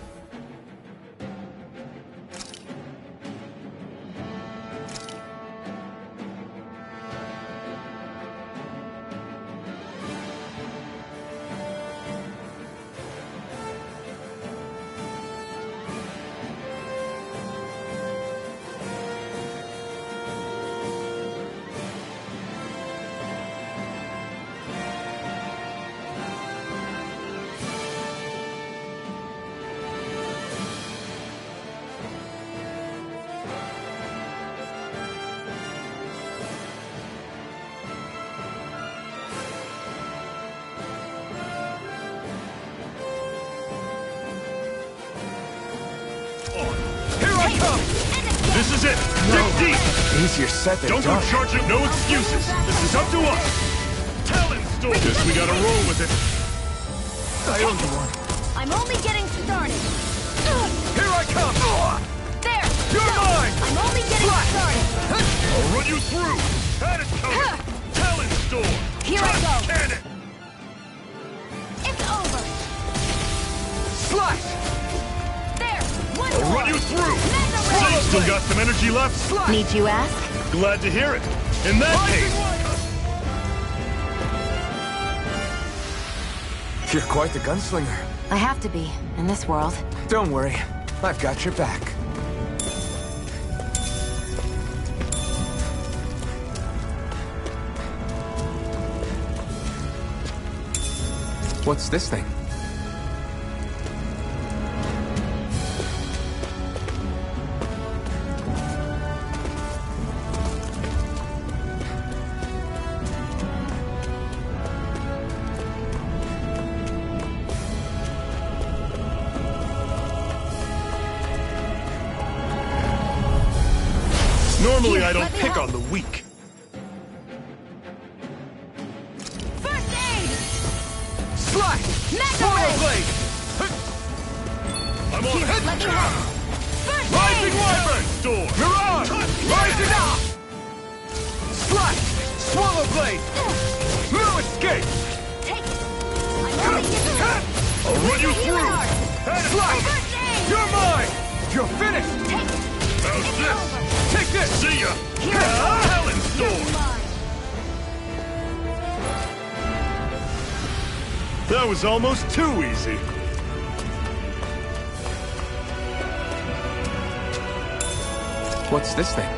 This is it! Dig deep! Easier said than Don't done. go charging, no excuses! This is up to us! Talon Storm! Guess we gotta roll with it! I owe you one. I'm only getting started. Here I come! There! You're mine! I'm only getting started. I'll run you through! Had it coming! Talon Storm! Here I go. Cannon! It's over. Slash! There! One I'll more. run you through! Mega So you Ray. still got some energy left? Need you ask? Glad to hear it. In that case... You're quite the gunslinger. I have to be, in this world. Don't worry. I've got your back. What's this thing? Normally Here, I don't let me pick help. on the weak. First aid! Slash! Mega Swallow Ray! blade! I'm on Here, head let me help. First Rising aid! Wyvern! door. Mirage! Rising up! Slash! Swallow blade! No escape! Take it! I'm only getting I'll run you through. Slash! First aid! You're mine! You're finished! Take it! How's It's this? over. Take this! See ya. Here it comes. Helen's You're door. mine. That was almost too easy. What's this thing?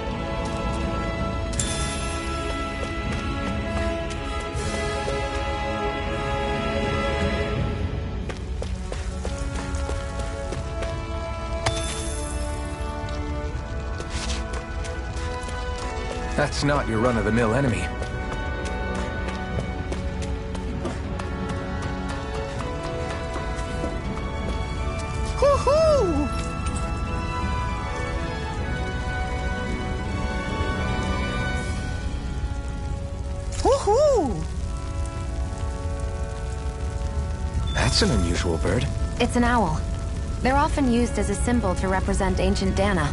That's not your run-of-the-mill enemy. Woohoo! Woohoo! That's an unusual bird. It's an owl. They're often used as a symbol to represent ancient Dana.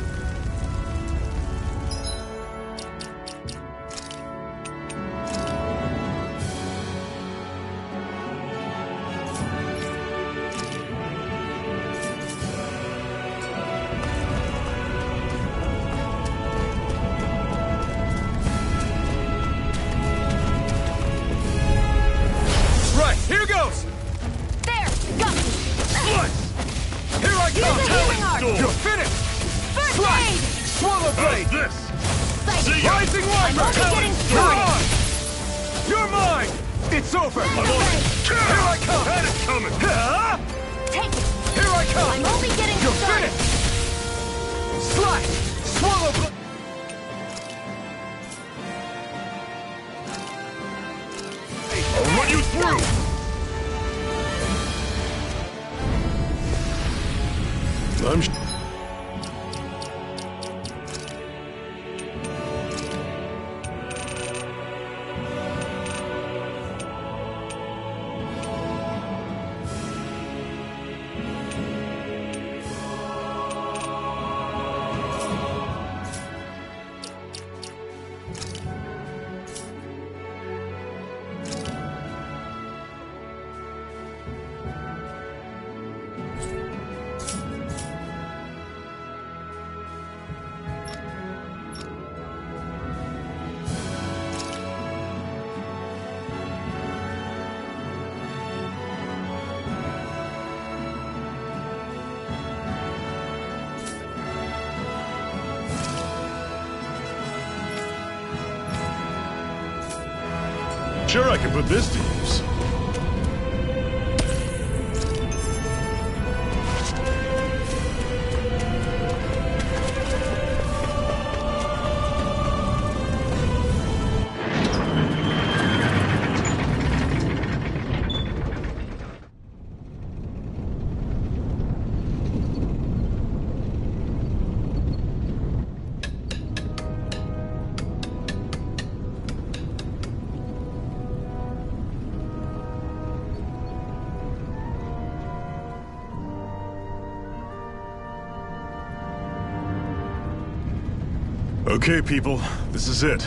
Right, here goes! There! Got me! Here I Use come! the healing art! You're finished! First Slash! aid! Swallow blade! This. Psychic! See ya. Rising I'm Wyvern! only getting You're started! on! You're mine! It's over! I'm on it! Here I come! Had it coming. Ah! Take it! Here I come! I'm only getting You're started! finished! Slash! Swallow blade! I'll run you through. I'm. Sure, I can put this to use. Okay, people, this is it.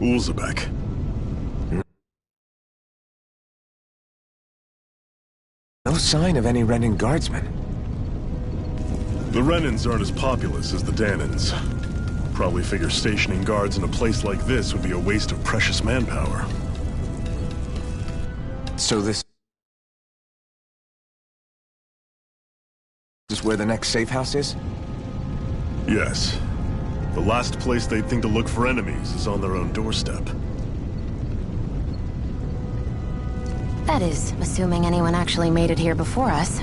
Ulzebek. No sign of any Renan guardsmen. The Renans aren't as populous as the Danans. Probably figure stationing guards in a place like this would be a waste of precious manpower. So this is where the next safe house is? Yes. The last place they'd think to look for enemies is on their own doorstep. That is, assuming anyone actually made it here before us.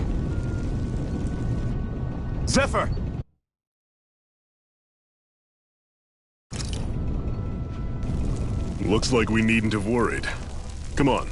Zephyr! Looks like we needn't have worried. Come on.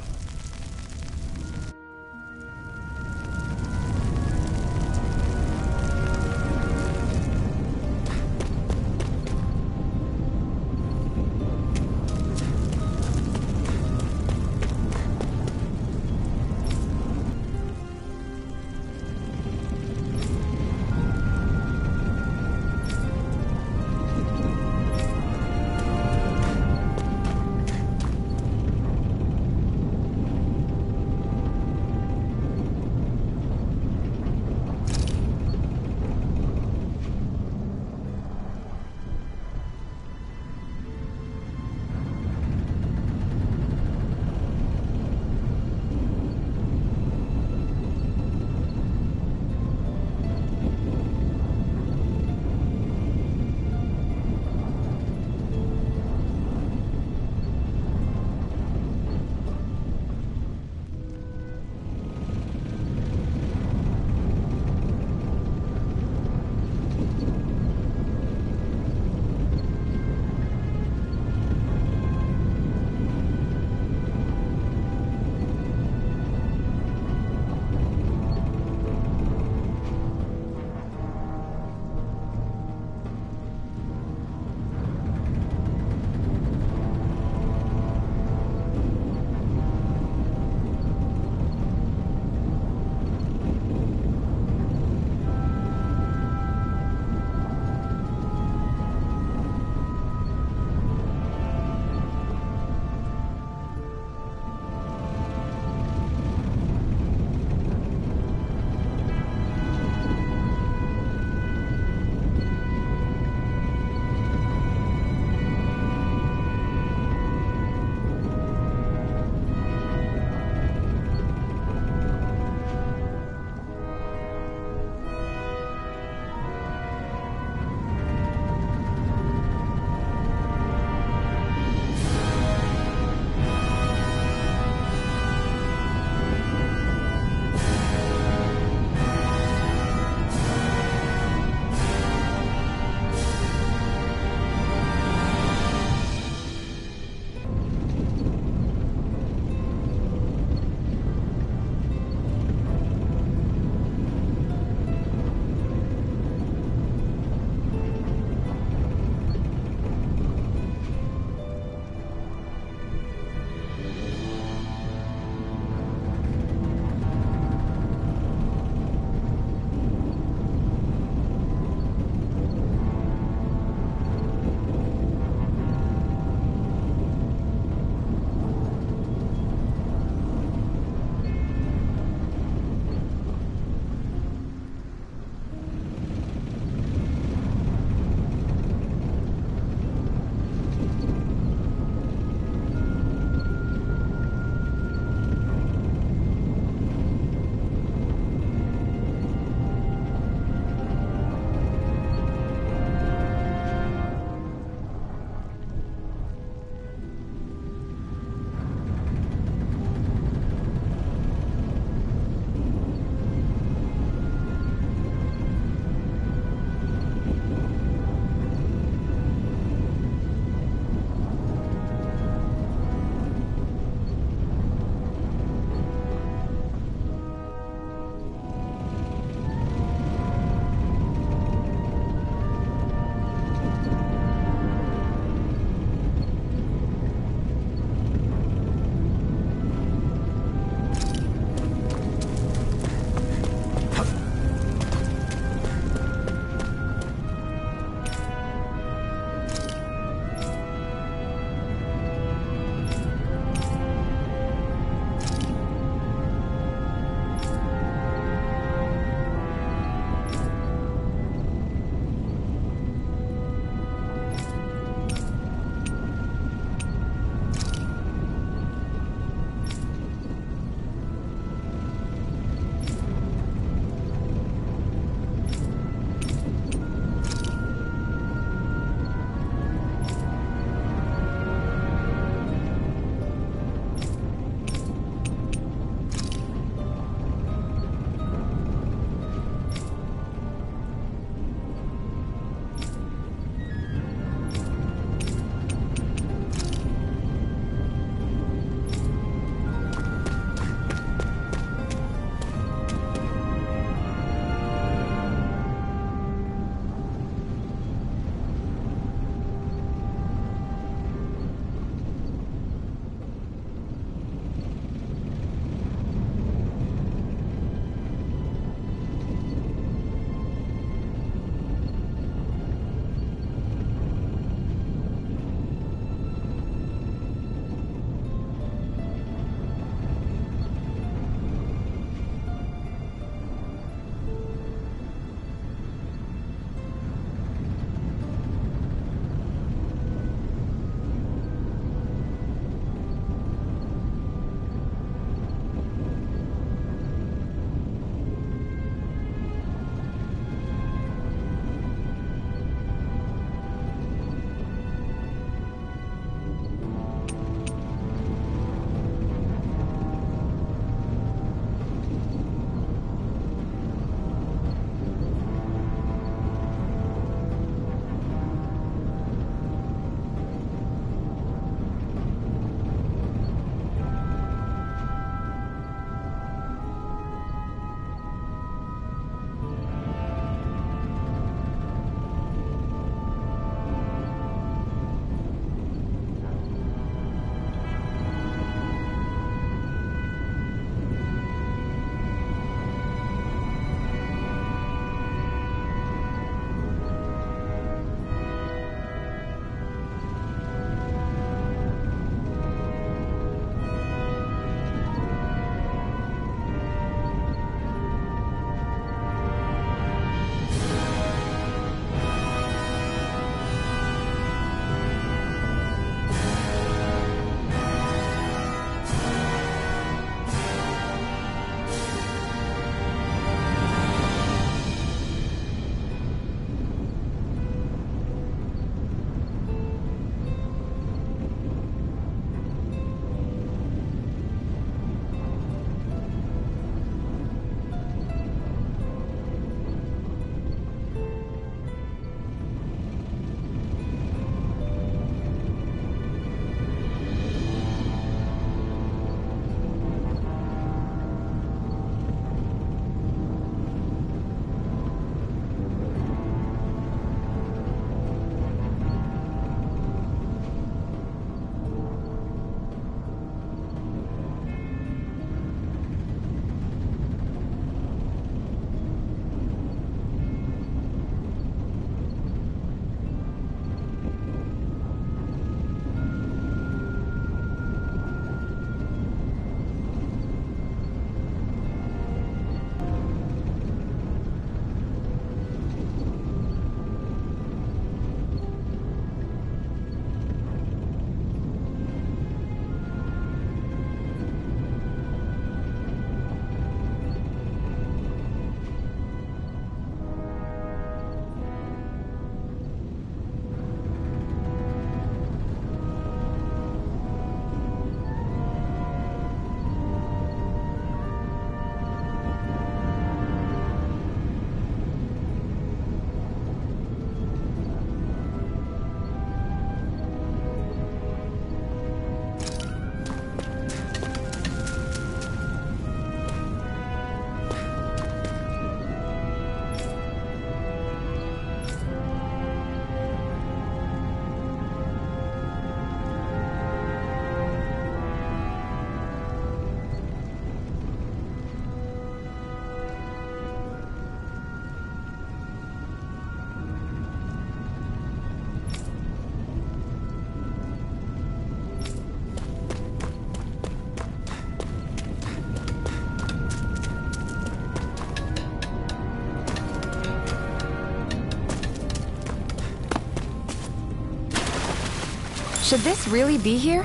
Should this really be here?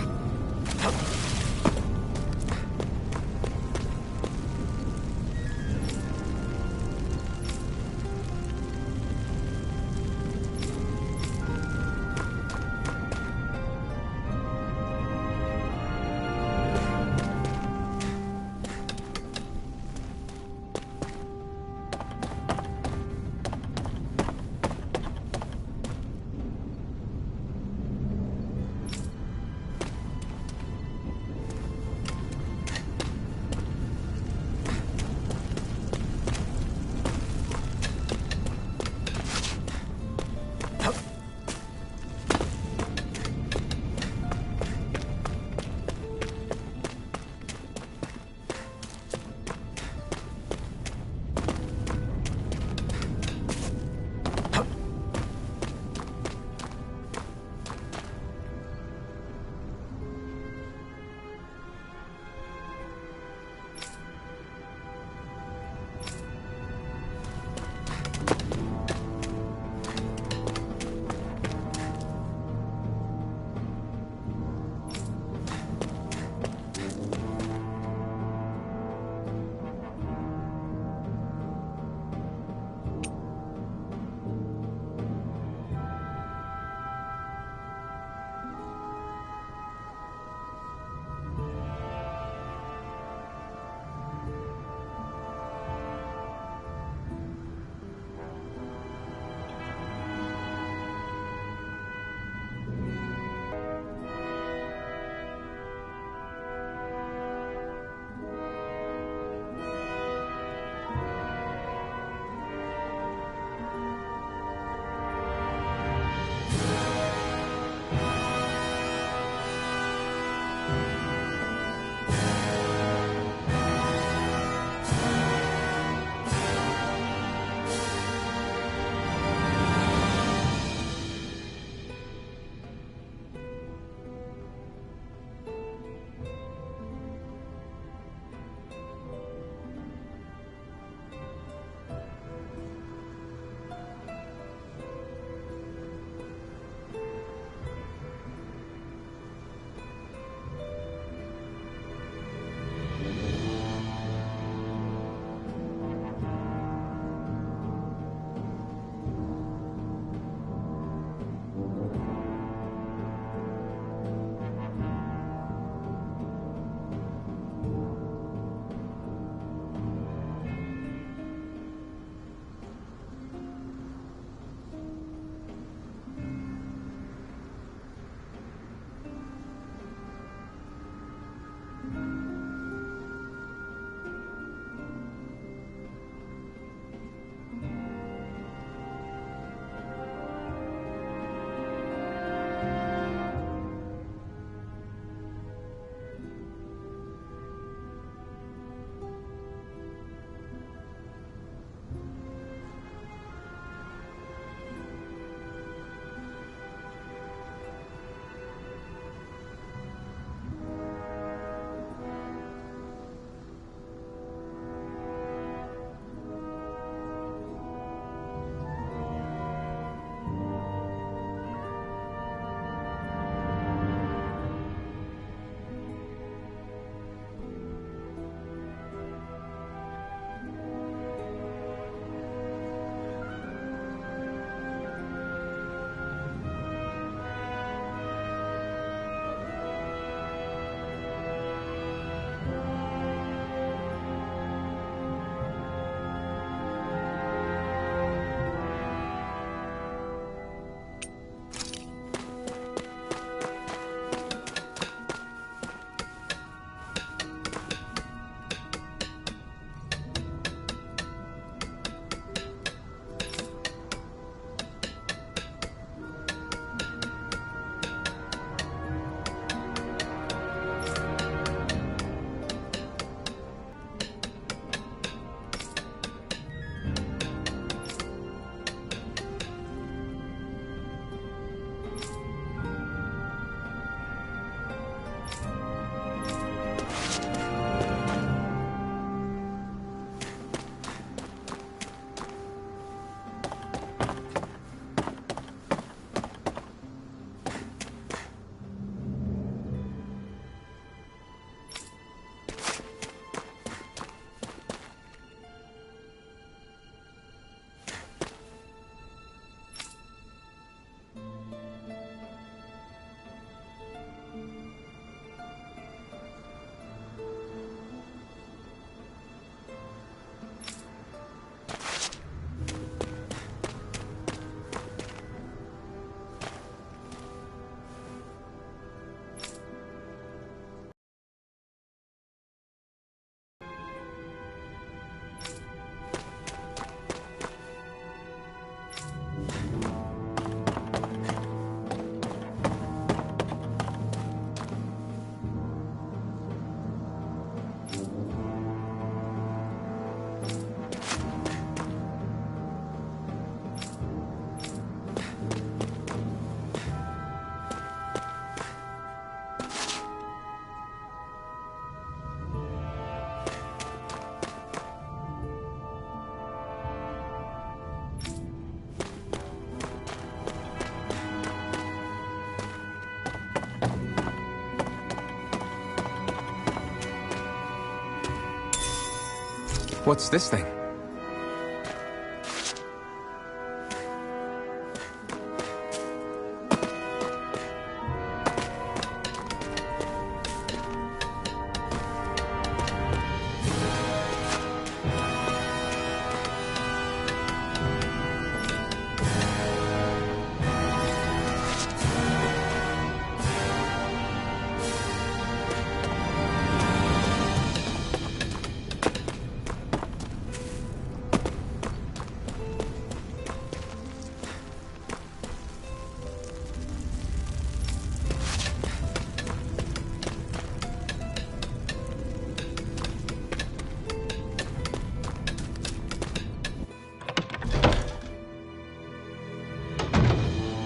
What's this thing?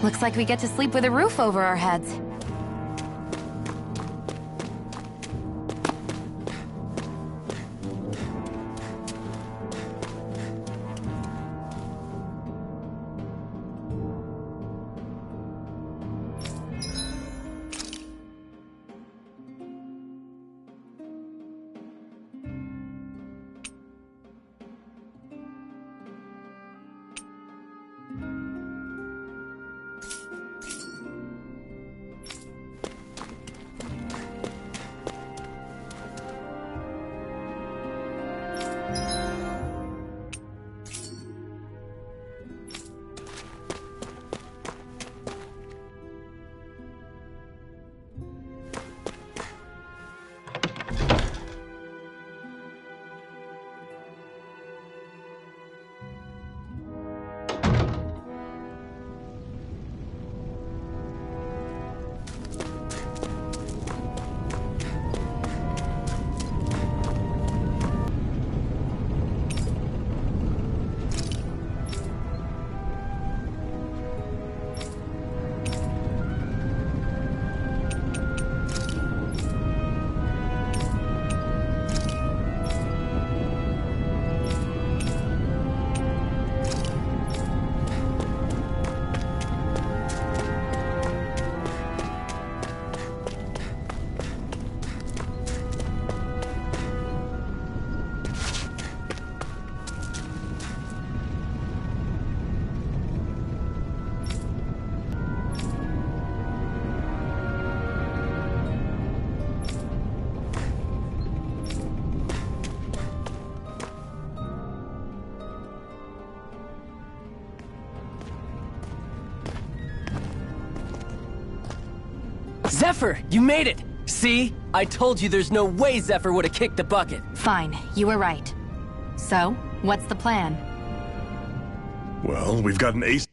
Looks like we get to sleep with a roof over our heads. Zephyr, you made it! See? I told you there's no way Zephyr would have kicked the bucket. Fine, you were right. So, what's the plan? Well, we've got an ace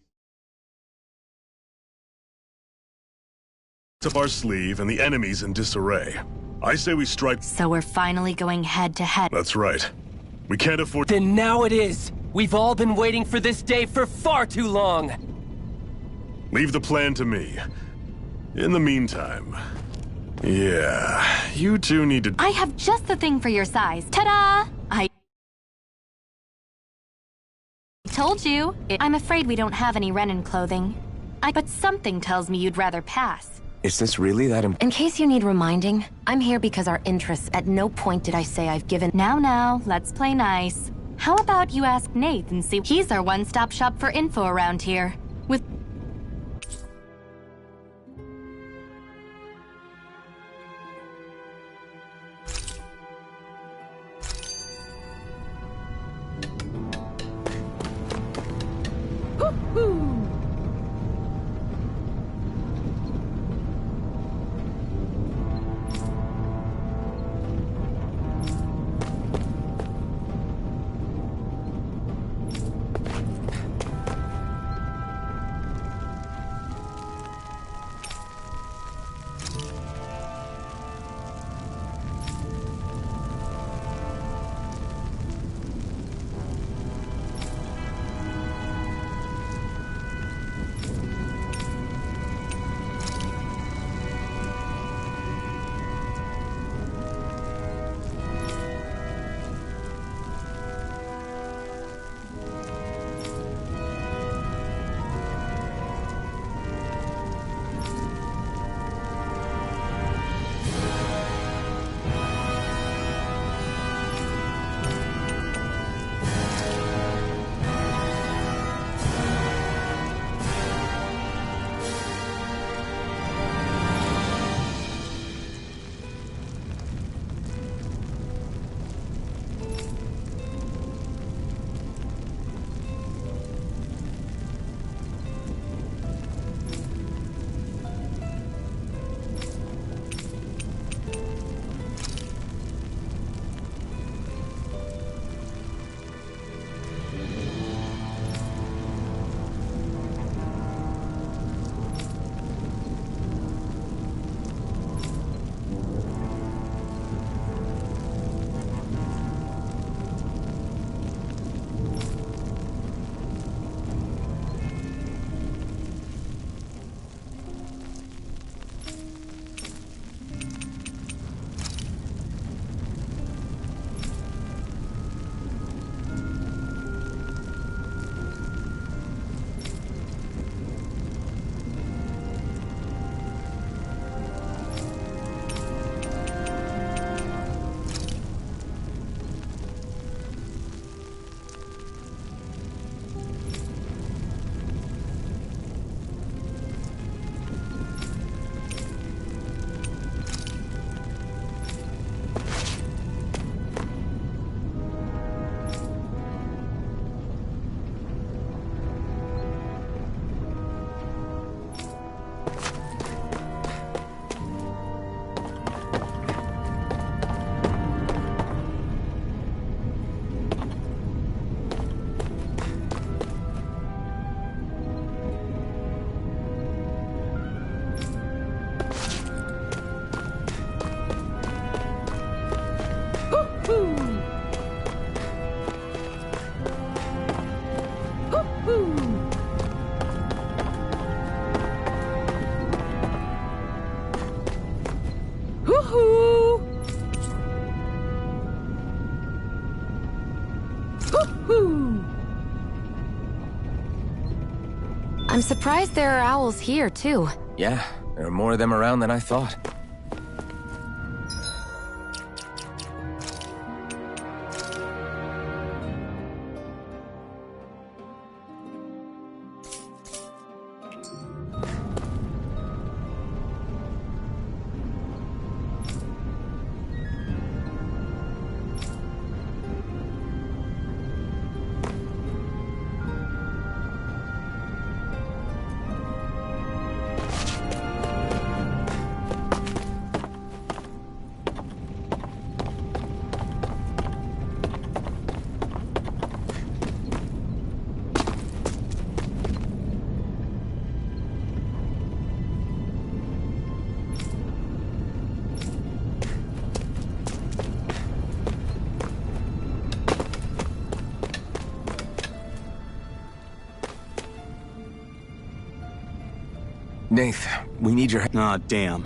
up our sleeve and the enemy's in disarray. I say we strike. So we're finally going head to head. That's right. We can't afford. Then now it is! We've all been waiting for this day for far too long! Leave the plan to me. In the meantime, yeah, you two need to. I have just the thing for your size. Ta-da! I told you. I'm afraid we don't have any Renan clothing. But something tells me you'd rather pass. Is this really that In case you need reminding, I'm here because our interests. At no point did I say I've given. Now, let's play nice. How about you ask Nate and see? He's our one-stop shop for info around here. With I'm surprised there are owls here, too. Yeah, there are more of them around than I thought. Nath, we need your help. Ah, damn.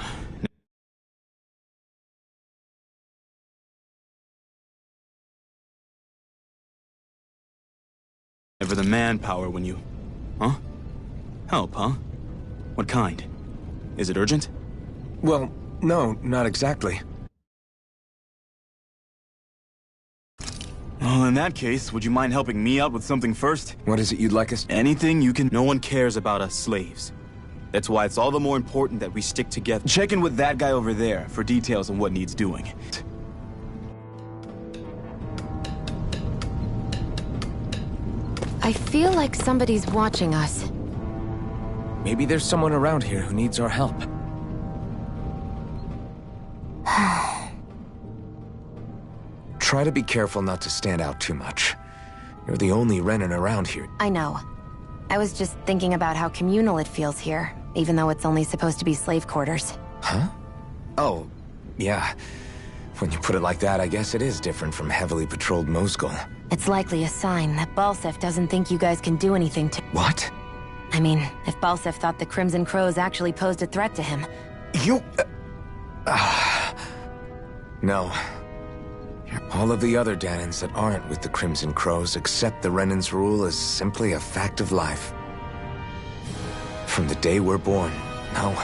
Never the manpower when you... Huh? Help, huh? What kind? Is it urgent? Well, no, not exactly. Well, in that case, would you mind helping me out with something first? What is it you'd like us... Anything you can... No one cares about us slaves. That's why it's all the more important that we stick together. Check in with that guy over there for details on what needs doing. I feel like somebody's watching us. Maybe there's someone around here who needs our help. Try to be careful not to stand out too much. You're the only Renan around here. I know. I was just thinking about how communal it feels here, even though it's only supposed to be slave quarters. Huh? Oh, yeah. When you put it like that, I guess it is different from heavily patrolled Mosgul. It's likely a sign that Balseph doesn't think you guys can do anything to— What? I mean, if Balseph thought the Crimson Crows actually posed a threat to him. You... No. All of the other Danans that aren't with the Crimson Crows accept the Renan's rule as simply a fact of life. From the day we're born, no,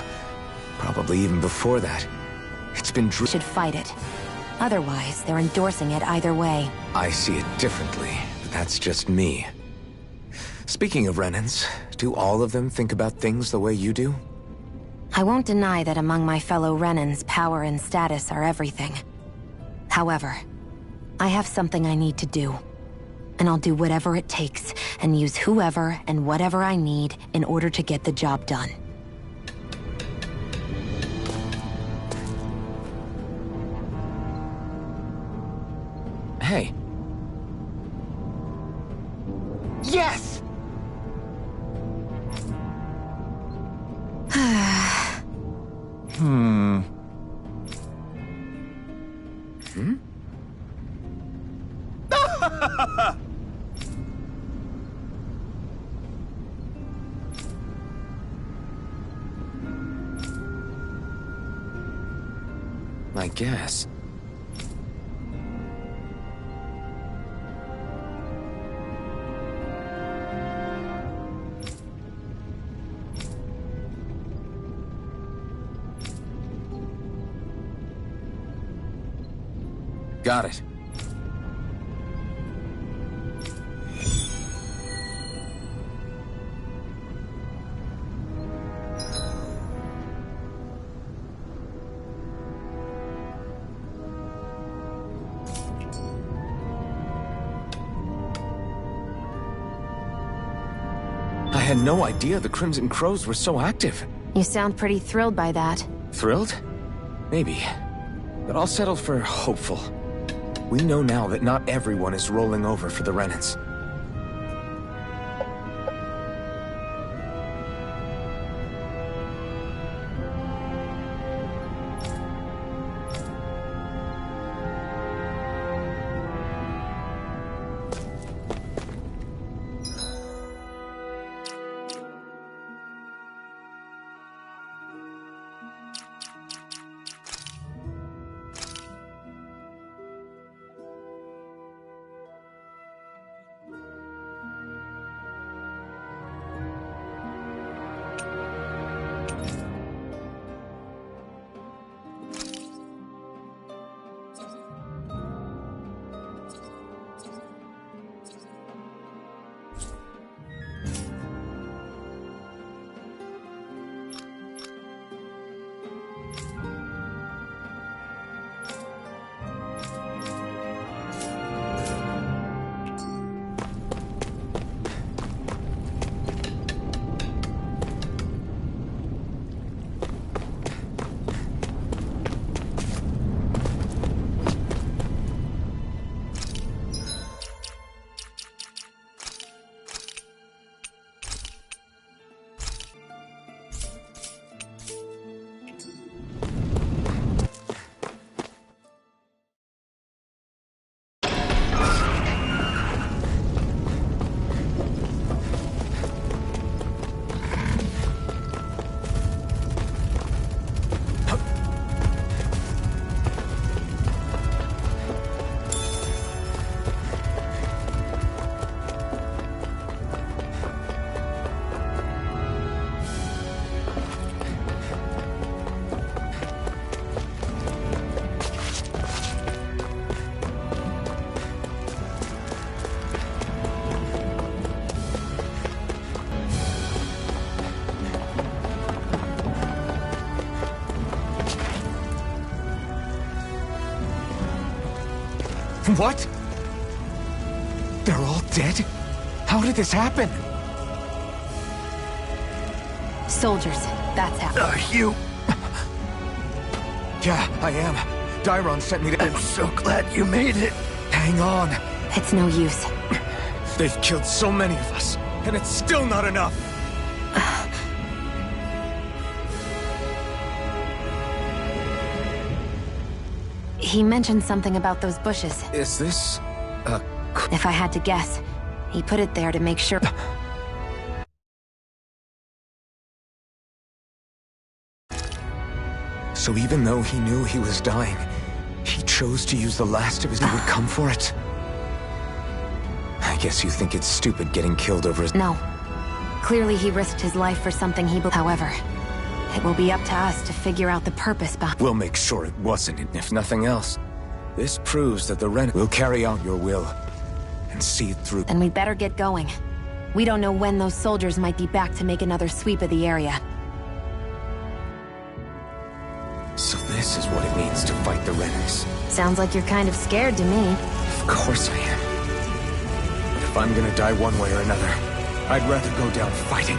probably even before that, it's been should fight it. Otherwise, they're endorsing it either way. I see it differently, but that's just me. Speaking of Renans, do all of them think about things the way you do? I won't deny that among my fellow Renans, power and status are everything. However, I have something I need to do. And I'll do whatever it takes, and use whoever and whatever I need in order to get the job done. Hey. Yes! Hmm? I guess. Got it. I had no idea the Crimson Crows were so active. You sound pretty thrilled by that. Thrilled? Maybe. But I'll settle for hopeful. We know now that not everyone is rolling over for the Renans. What? They're all dead? How did this happen? Soldiers, that's how. You... Yeah, I am. Dairon sent me to... I'm so glad you made it. Hang on. It's no use. They've killed so many of us, and it's still not enough. He mentioned something about those bushes. Is this... If I had to guess, he put it there to make sure... So even though he knew he was dying, he chose to use the last of his... He would come for it? I guess you think it's stupid getting killed over his... No. Clearly he risked his life for something he... However, it will be up to us to figure out the purpose behind... We'll make sure it wasn't, if nothing else. This proves that the Ren will carry out your will and see it through. And we'd better get going. We don't know when those soldiers might be back to make another sweep of the area. So this is what it means to fight the Rennies. Sounds like you're kind of scared to me. Of course I am. But if I'm gonna die one way or another, I'd rather go down fighting.